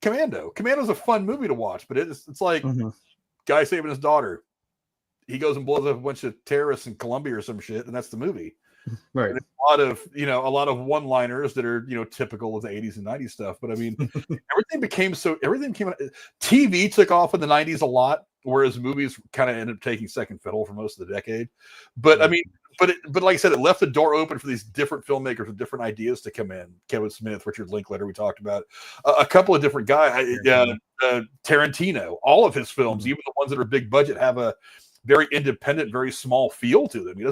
Commando. Commando's a fun movie to watch, but it's like guy saving his daughter. He goes and blows up a bunch of terrorists in Colombia or some shit, and that's the movie. Right. And a lot of one-liners that are typical of the '80s and '90s stuff. But I mean, everything came. TV took off in the '90s a lot, whereas movies kind of ended up taking second fiddle for most of the decade. But I mean, but like I said, it left the door open for these different filmmakers with different ideas to come in. Kevin Smith, Richard Linklater, we talked about a couple of different guys. Tarantino, all of his films, even the ones that are big budget, have a very independent, very small feel to them. He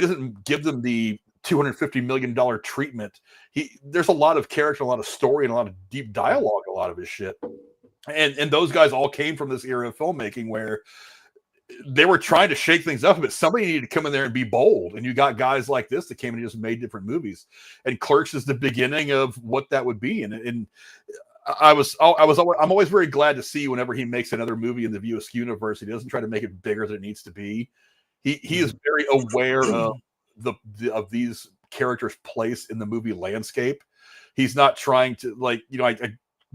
doesn't give them the $250 million treatment. There's a lot of character, a lot of story, and a lot of deep dialogue, a lot of his shit. And those guys all came from this era of filmmaking where they were trying to shake things up a bit. Somebody needed to come in there and be bold. And you got guys like this that came in and just made different movies. And Clerks is the beginning of what that would be. And I'm always very glad to see whenever he makes another movie in the view of Askewniverse, he doesn't try to make it bigger than it needs to be. He is very aware of of these characters' place in the movie landscape. He's not trying to I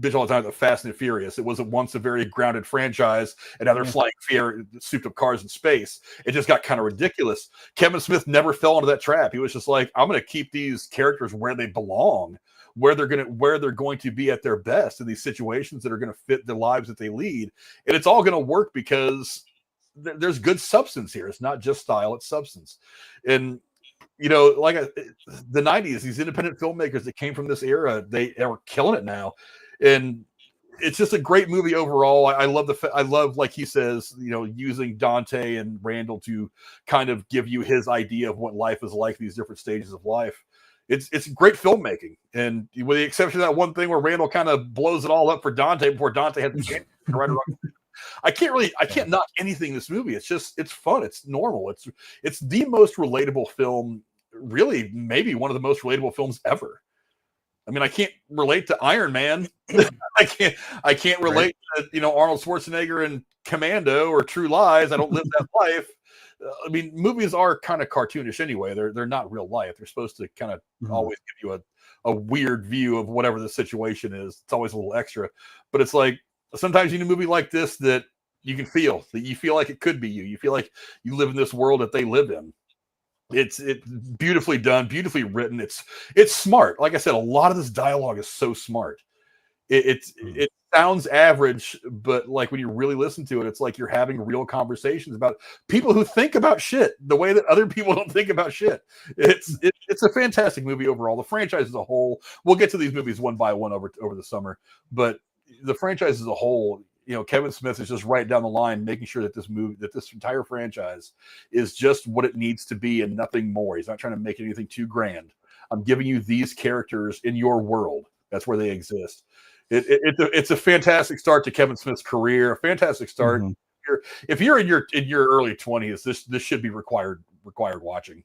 bitch all the time about Fast and Furious. It was once a very grounded franchise, and now they're flying souped up cars in space. It just got kind of ridiculous. Kevin Smith never fell into that trap. He was just like, I'm going to keep these characters where they belong, where they're going to be at their best in these situations that are going to fit the lives that they lead, and it's all going to work because there's good substance here. It's not just style, it's substance. And the '90s, these independent filmmakers that came from this era, they are killing it now. And it's just a great movie overall. I love, like he says, using Dante and Randal to kind of give you his idea of what life is like, these different stages of life. It's great filmmaking. And with the exception of that one thing where Randal kind of blows it all up for Dante before Dante had the chance to right around. I can't knock anything in this movie. It's fun. It's normal. It's the most relatable film, really, maybe one of the most relatable films ever. I mean, I can't relate to Iron Man. I can't relate to Arnold Schwarzenegger and Commando or True Lies. I don't live that life. I mean, movies are kind of cartoonish anyway. They're not real life. They're supposed to kind of always give you a weird view of whatever the situation is. It's always a little extra, but it's like sometimes you need a movie like this that you can feel that you feel like it could be you. You feel like you live in this world that they live in. It's beautifully done, beautifully written. It's smart. Like I said, a lot of this dialogue is so smart. It sounds average, but like when you really listen to it, it's like you're having real conversations about people who think about shit the way that other people don't think about shit. It's a fantastic movie overall. The franchise as a whole, we'll get to these movies one by one over the summer, but the franchise as a whole, you know, Kevin Smith is just right down the line, making sure that this entire franchise is just what it needs to be and nothing more. He's not trying to make anything too grand. I'm giving you these characters in your world. That's where they exist. It's a fantastic start to Kevin Smith's career. A fantastic start. Mm-hmm. If you're in your early 20s, this should be required watching.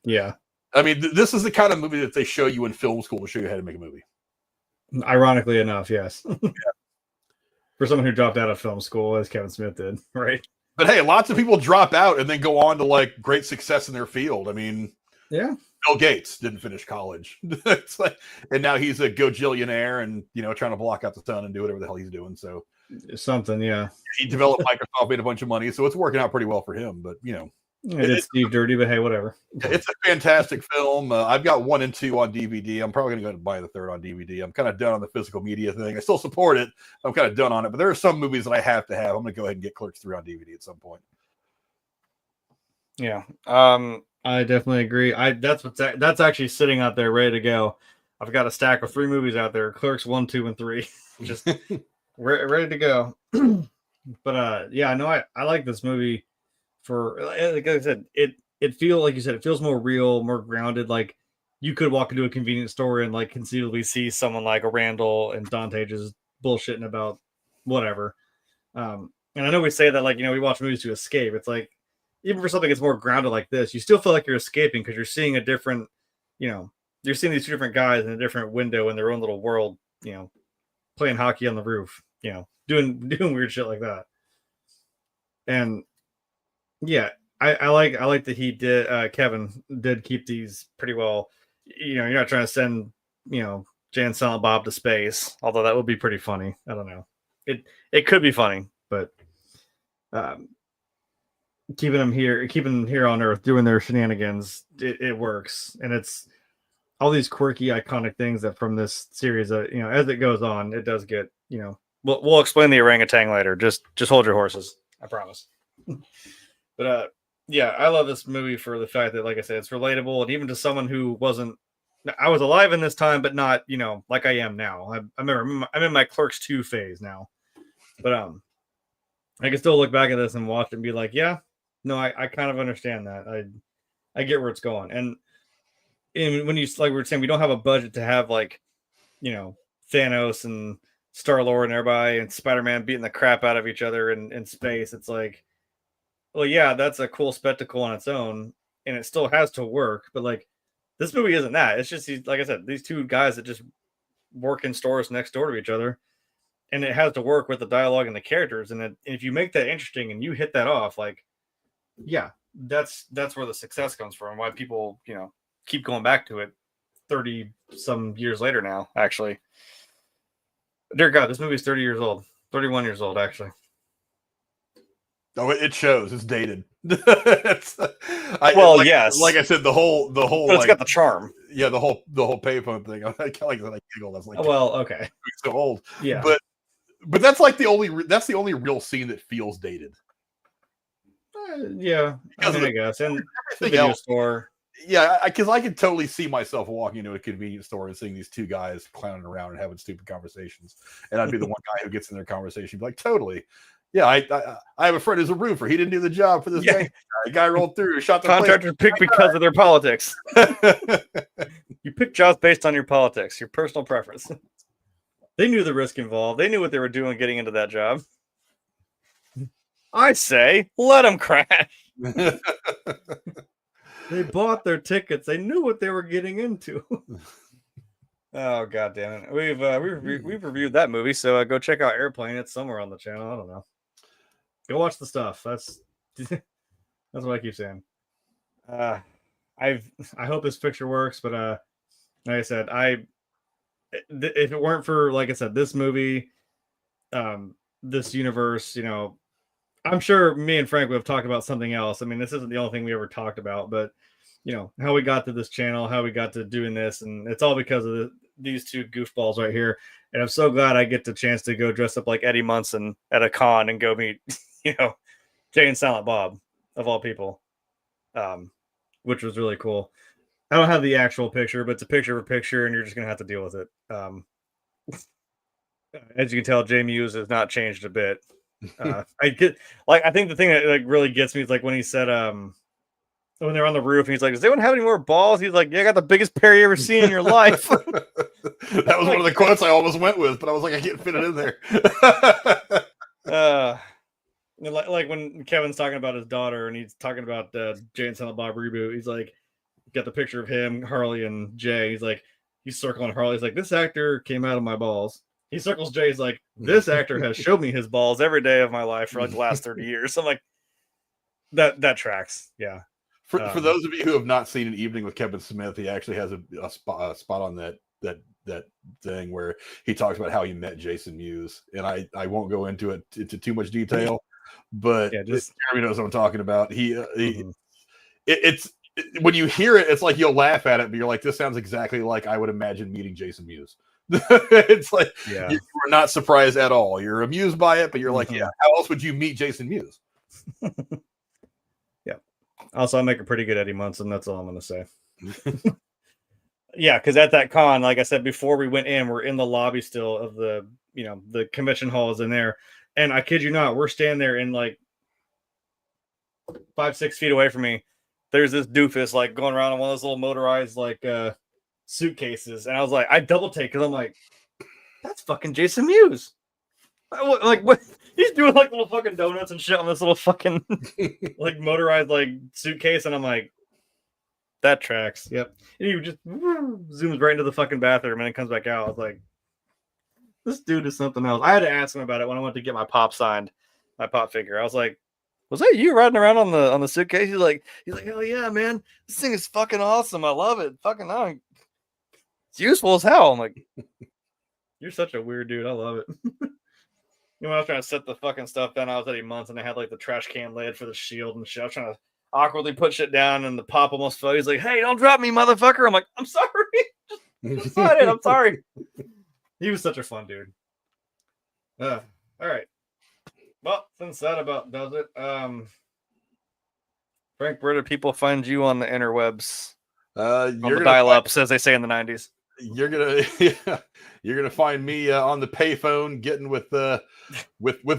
Yeah, I mean, this is the kind of movie that they show you in film school to show you how to make a movie. Ironically enough, yes. Yeah. For someone who dropped out of film school, as Kevin Smith did, right? But hey, lots of people drop out and then go on to like great success in their field. I mean, yeah. Bill Gates didn't finish college. It's like, and now he's a gojillionaire and, you know, trying to block out the sun and do whatever the hell he's doing. So something, yeah. He developed Microsoft, made a bunch of money, so it's working out pretty well for him. But you know, it's Steve dirty, but hey, whatever. It's a fantastic film. I've got 1 and 2 on DVD. I'm probably going to go buy the third on DVD. I'm kind of done on the physical media thing. I still support it. I'm kind of done on it, but there are some movies that I have to have. I'm going to go ahead and get Clerks 3 on DVD at some point. Yeah. I definitely agree. That's actually sitting out there ready to go. I've got a stack of 3 movies out there: Clerks 1, 2, and 3, just ready to go. But yeah, no, I like this movie for, like I said, it feels, like you said, it feels more real, more grounded. Like you could walk into a convenience store and like conceivably see someone like a Randal and Dante just bullshitting about whatever. And I know we say that, like, you know, we watch movies to escape. It's like, even for something that's more grounded like this, you still feel like you're escaping because you're seeing a different, you know, you're seeing these 2 different guys in a different window in their own little world, you know, playing hockey on the roof, you know, doing weird shit like that. And yeah, I like that he did, Kevin did keep these pretty well. You know, you're not trying to send, you know, Jay and Silent Bob to space, although that would be pretty funny. I don't know. It could be funny, but keeping them here on Earth doing their shenanigans, it works. And it's all these quirky, iconic things that from this series, you know, as it goes on, it does get, you know, we'll explain the orangutan later. Just hold your horses, I promise. But yeah, I love this movie for the fact that, like I said, it's relatable, and even to someone who wasn't, I was alive in this time, but not, you know, like I am now. I'm in my Clerks 2 phase now, but I can still look back at this and watch it and be like, yeah, no, I kind of understand that. I get where it's going. And when you, like we were saying, we don't have a budget to have, like, you know, Thanos and Star-Lord and everybody and Spider-Man beating the crap out of each other in space. It's like, well, yeah, that's a cool spectacle on its own, and it still has to work. But like, this movie isn't that. It's just, like I said, these 2 guys that just work in stores next door to each other, and it has to work with the dialogue and the characters. And if you make that interesting and you hit that off, like, yeah, that's where the success comes from. Why people, you know, keep going back to it 30 some years later now. Actually, dear God, this movie's 30 years old, 31 years old, actually. Oh, it shows. It's dated. Yes. Like I said, the whole. But it's like, got the charm. Yeah, the whole payphone thing. I kind of like that. I giggle. That's like, well, okay, so old. Yeah, but that's like the only real scene that feels dated. Yeah, I guess. And the video else, store. Yeah, because I could totally see myself walking into a convenience store and seeing these 2 guys clowning around and having stupid conversations, and I'd be the one guy who gets in their conversation, be like, totally. Yeah, I have a friend who's a roofer. He didn't do the job for this guy. The guy rolled through, shot the contractors picked because of their politics. You pick jobs based on your politics, your personal preference. They knew the risk involved. They knew what they were doing getting into that job. I say, let them crash. They bought their tickets. They knew what they were getting into. Oh, God damn it. We've reviewed that movie, so go check out Airplane. It's somewhere on the channel. I don't know. Go watch the stuff. That's what I keep saying. I hope this picture works, but like I said, if it weren't for, like I said, this movie, this universe, you know, I'm sure me and Frank would have talked about something else. I mean, this isn't the only thing we ever talked about, but you know, how we got to this channel, how we got to doing this, and it's all because of these two goofballs right here. And I'm so glad I get the chance to go dress up like Eddie Munson at a con and go meet, Jay and Silent Bob, of all people, which was really cool. I don't have the actual picture, but it's a picture of a picture, and you're just going to have to deal with it. As you can tell, Jay Mewes has not changed a bit. I think the thing that really gets me is when he said, when they're on the roof, and he's like, "Does anyone have any more balls?" He's like, "Yeah, I got the biggest pair you ever seen in your life." That was one of the quotes I almost went with, but I was like, I can't fit it in there. Like when Kevin's talking about his daughter, and he's talking about the Jay and Silent Bob reboot. He's like, got the picture of him, Harley, and Jay. He's like, he's circling Harley. He's like, "This actor came out of my balls." He circles Jay. He's like, "This actor has showed me his balls every day of my life for the last 30 years." So I'm like, that tracks. Yeah. For those of you who have not seen An Evening with Kevin Smith, he actually has a spot on that thing where he talks about how he met Jason Mewes, and I won't go into too much detail, but Jeremy knows what I'm talking about. It's when you hear it, it's like you'll laugh at it, but you're like, this sounds exactly like I would imagine meeting Jason Mewes. It's like you're not surprised at all. You're amused by it, but you're like, yeah, how else would you meet Jason Mewes? Also, I make a pretty good Eddie Munson. That's all I'm going to say. Yeah, because at that con, like I said before we went in, we're in the lobby still of the convention hall is in there. And I kid you not, we're standing there in 5-6 feet away from me. There's this doofus going around on one of those little motorized suitcases. And I was like, I double take because I'm like, that's fucking Jason Mewes. What? He's doing little fucking donuts and shit on this little fucking motorized suitcase, and I'm like, that tracks. Yep. And he just zooms right into the fucking bathroom and then comes back out. I was like, this dude is something else. I had to ask him about it when I went to get my pop signed, my pop figure. I was like, was that you riding around on the suitcase? He's like, hell yeah, man. This thing is fucking awesome. I love it. Fucking it's useful as hell. I'm like, you're such a weird dude. I love it. When I was trying to set the fucking stuff down, I was at 8 months, and they had the trash can lid for the shield and shit. I was trying to awkwardly put shit down, and the pop almost fell. He's like, "Hey, don't drop me, motherfucker!" I'm like, "I'm sorry, just sign it. I'm sorry." He was such a fun dude. All right. Well, since that about does it, Frank, where do people find you on the interwebs? On the dial-ups, as they say in the 90s. You're gonna find me on the payphone getting with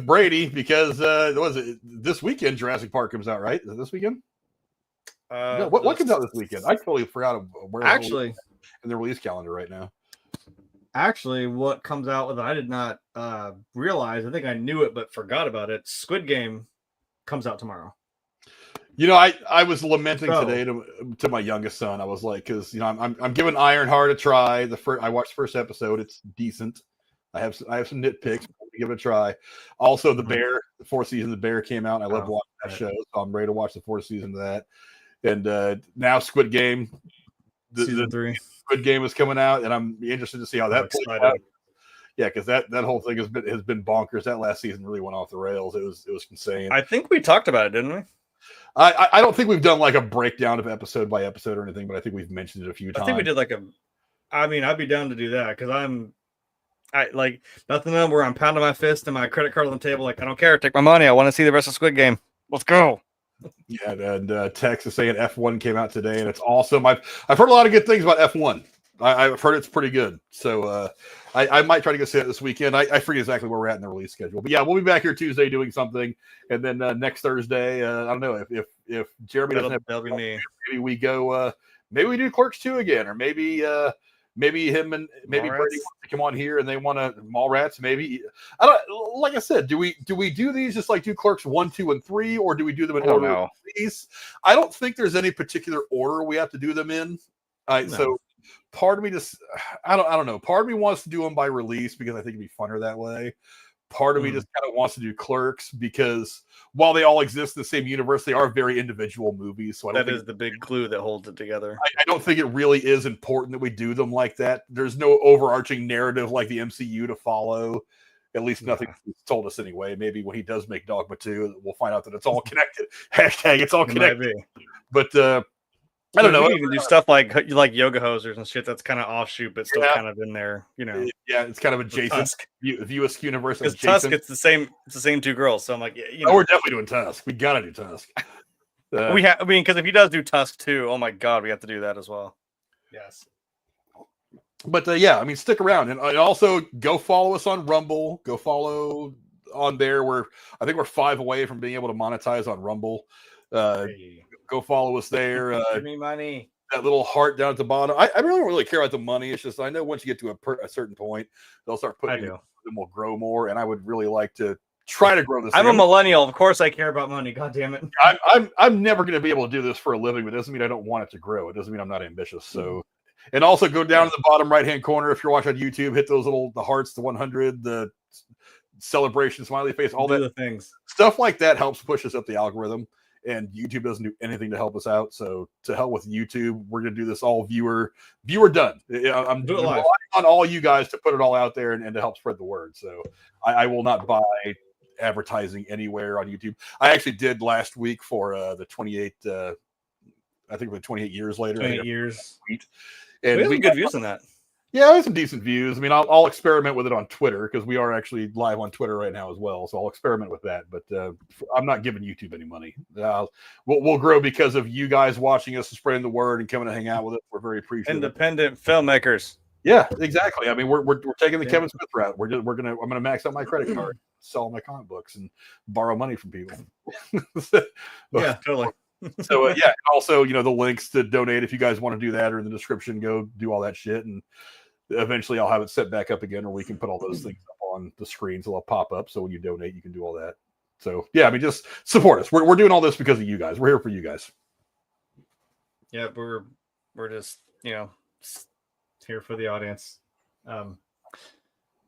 Brady because was it this weekend? Jurassic Park comes out, right? Is it this weekend? No, what comes out this weekend? I totally forgot where actually in the release calendar right now. Actually, what comes out with I did not realize. I think I knew it but forgot about it. Squid Game comes out tomorrow. I was lamenting today to my youngest son. I was like, because I'm giving Ironheart a try. I watched the first episode. It's decent. I have some nitpicks. Give it a try. Also, The Bear, the 4th season of The Bear came out. And I love watching that show, so I'm ready to watch the 4th season of that. And now Squid Game, season 3. Squid Game is coming out, and I'm interested to see how that plays out. Yeah, because that whole thing has been bonkers. That last season really went off the rails. It was insane. I think we talked about it, didn't we? I don't think we've done a breakdown of episode by episode or anything, but I think we've mentioned it a few times. I think we did I'd be down to do that because I nothing where I'm pounding my fist and my credit card on the table. I don't care. Take my money. I want to see the rest of Squid Game. Let's go. Yeah, and Tex is saying F1 came out today, and it's awesome. I've heard a lot of good things about F1. I've heard it's pretty good. So I might try to go see it this weekend. I forget exactly where we're at in the release schedule. But yeah, we'll be back here Tuesday doing something. And then next Thursday, I don't know if Jeremy doesn't have that'll be me. Maybe we go maybe we do Clerks 2 again, or maybe him and maybe Brady wants to come on here and they want to Mallrats. Maybe I don't like I said, do we do these just do Clerks 1, 2, and 3, or do we do them in order of release? I don't think there's any particular order we have to do them in. So part of me I don't know. Part of me wants to do them by release because I think it'd be funner that way. Part of me just kind of wants to do Clerks because while they all exist in the same universe, they are very individual movies. So that is the big glue that holds it together. I don't think it really is important that we do them like that. There's no overarching narrative like the MCU to follow. At least nothing told us anyway. Maybe when he does make Dogma 2, we'll find out that it's all connected. Hashtag it's all connected. But I don't know. You can do stuff like yoga hosers and shit that's kind of offshoot, but still kind of in there, you know. Yeah, it's kind of adjacent. View Askewniverse. Because Tusk, it's the same two girls. So I'm like, you know. Oh, we're definitely doing Tusk. We gotta do Tusk. Because if he does do Tusk too, oh my god, we have to do that as well. Yes. But yeah, I mean, stick around and also go follow us on Rumble. Go follow on there. I think we're 5 away from being able to monetize on Rumble. Go follow us there. Give me money. That little heart down at the bottom. I really don't really care about the money. It's just I know once you get to a certain point, they'll start putting. Them will grow more, and I would really like to try to grow this. I'm a millennial. Of course, I care about money. God damn it. I'm never going to be able to do this for a living, but it doesn't mean I don't want it to grow. It doesn't mean I'm not ambitious. So, and also go down to the bottom right hand corner if you're watching on YouTube. Hit those the hearts, the 100, the celebration, smiley face, all that things. Stuff like that helps push us up the algorithm. And YouTube doesn't do anything to help us out. So to hell with YouTube, we're going to do this all viewer done. I'm relying on all you guys to put it all out there and to help spread the word. So I will not buy advertising anywhere on YouTube. I actually did last week for the 28, I think 28 years later. 28 years. And we good views on that. Yeah, there's some decent views. I mean, I'll experiment with it on Twitter because we are actually live on Twitter right now as well. So I'll experiment with that. But I'm not giving YouTube any money. We'll grow because of you guys watching us and spreading the word and coming to hang out with us. We're very appreciative. Independent filmmakers. Yeah, exactly. I mean, we're taking the Kevin Smith route. I'm gonna max out my credit card, sell my comic books, and borrow money from people. Yeah, totally. So yeah, also the links to donate if you guys want to do that are in the description. Go do all that shit and. Eventually, I'll have it set back up again, or we can put all those things up on the screen so they'll pop up. So when you donate, you can do all that. So yeah, I mean, just support us. We're doing all this because of you guys. We're here for you guys. Yeah, we're just here for the audience.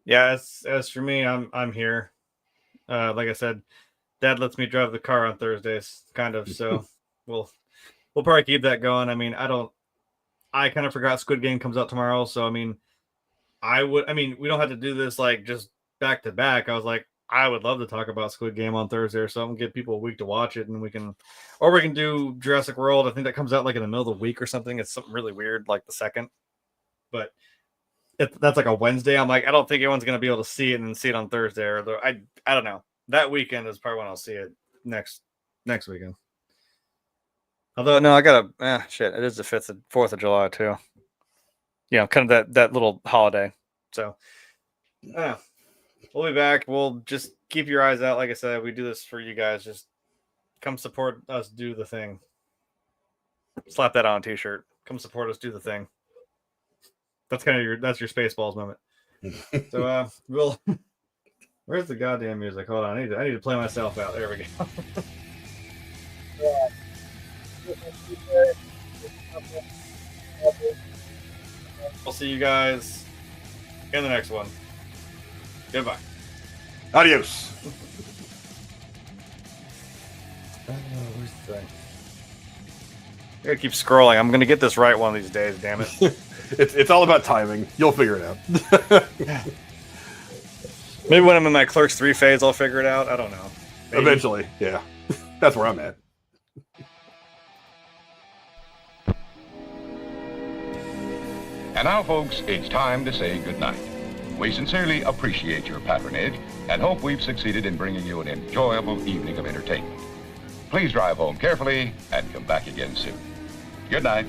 Yeah, as for me, I'm here. Like I said, Dad lets me drive the car on Thursdays, kind of. So we'll probably keep that going. I mean, I kind of forgot Squid Game comes out tomorrow, so I mean, we don't have to do this like just back to back. I was like, I would love to talk about Squid Game on Thursday or something, give people a week to watch it, and we can do Jurassic World. I think that comes out like in the middle of the week or something. It's something really weird, like the 2nd, but that's like a Wednesday. I'm like, I don't think anyone's gonna be able to see it and see it on Thursday, or I don't know. That weekend is probably when I'll see it next weekend. Although no, I gotta shit. It is the 4th of July too. Kind of that little holiday. So we'll be back. We'll just keep your eyes out. Like I said, we do this for you guys. Just come support us. Do the thing. Slap that on a t-shirt. Come support us. Do the thing. That's kind of your Spaceballs moment. So we'll. Where's the goddamn music? Hold on. I need to play myself out. There we go. I'll see you guys in the next one. Goodbye. Adios. Where's the thing? I gotta keep scrolling. I'm gonna get this right one of these days, damn it. It's all about timing. You'll figure it out. Maybe when I'm in my Clerks 3 phase, I'll figure it out. I don't know. Maybe. Eventually, yeah. That's where I'm at. And now, folks, it's time to say goodnight. We sincerely appreciate your patronage and hope we've succeeded in bringing you an enjoyable evening of entertainment. Please drive home carefully and come back again soon. Good night.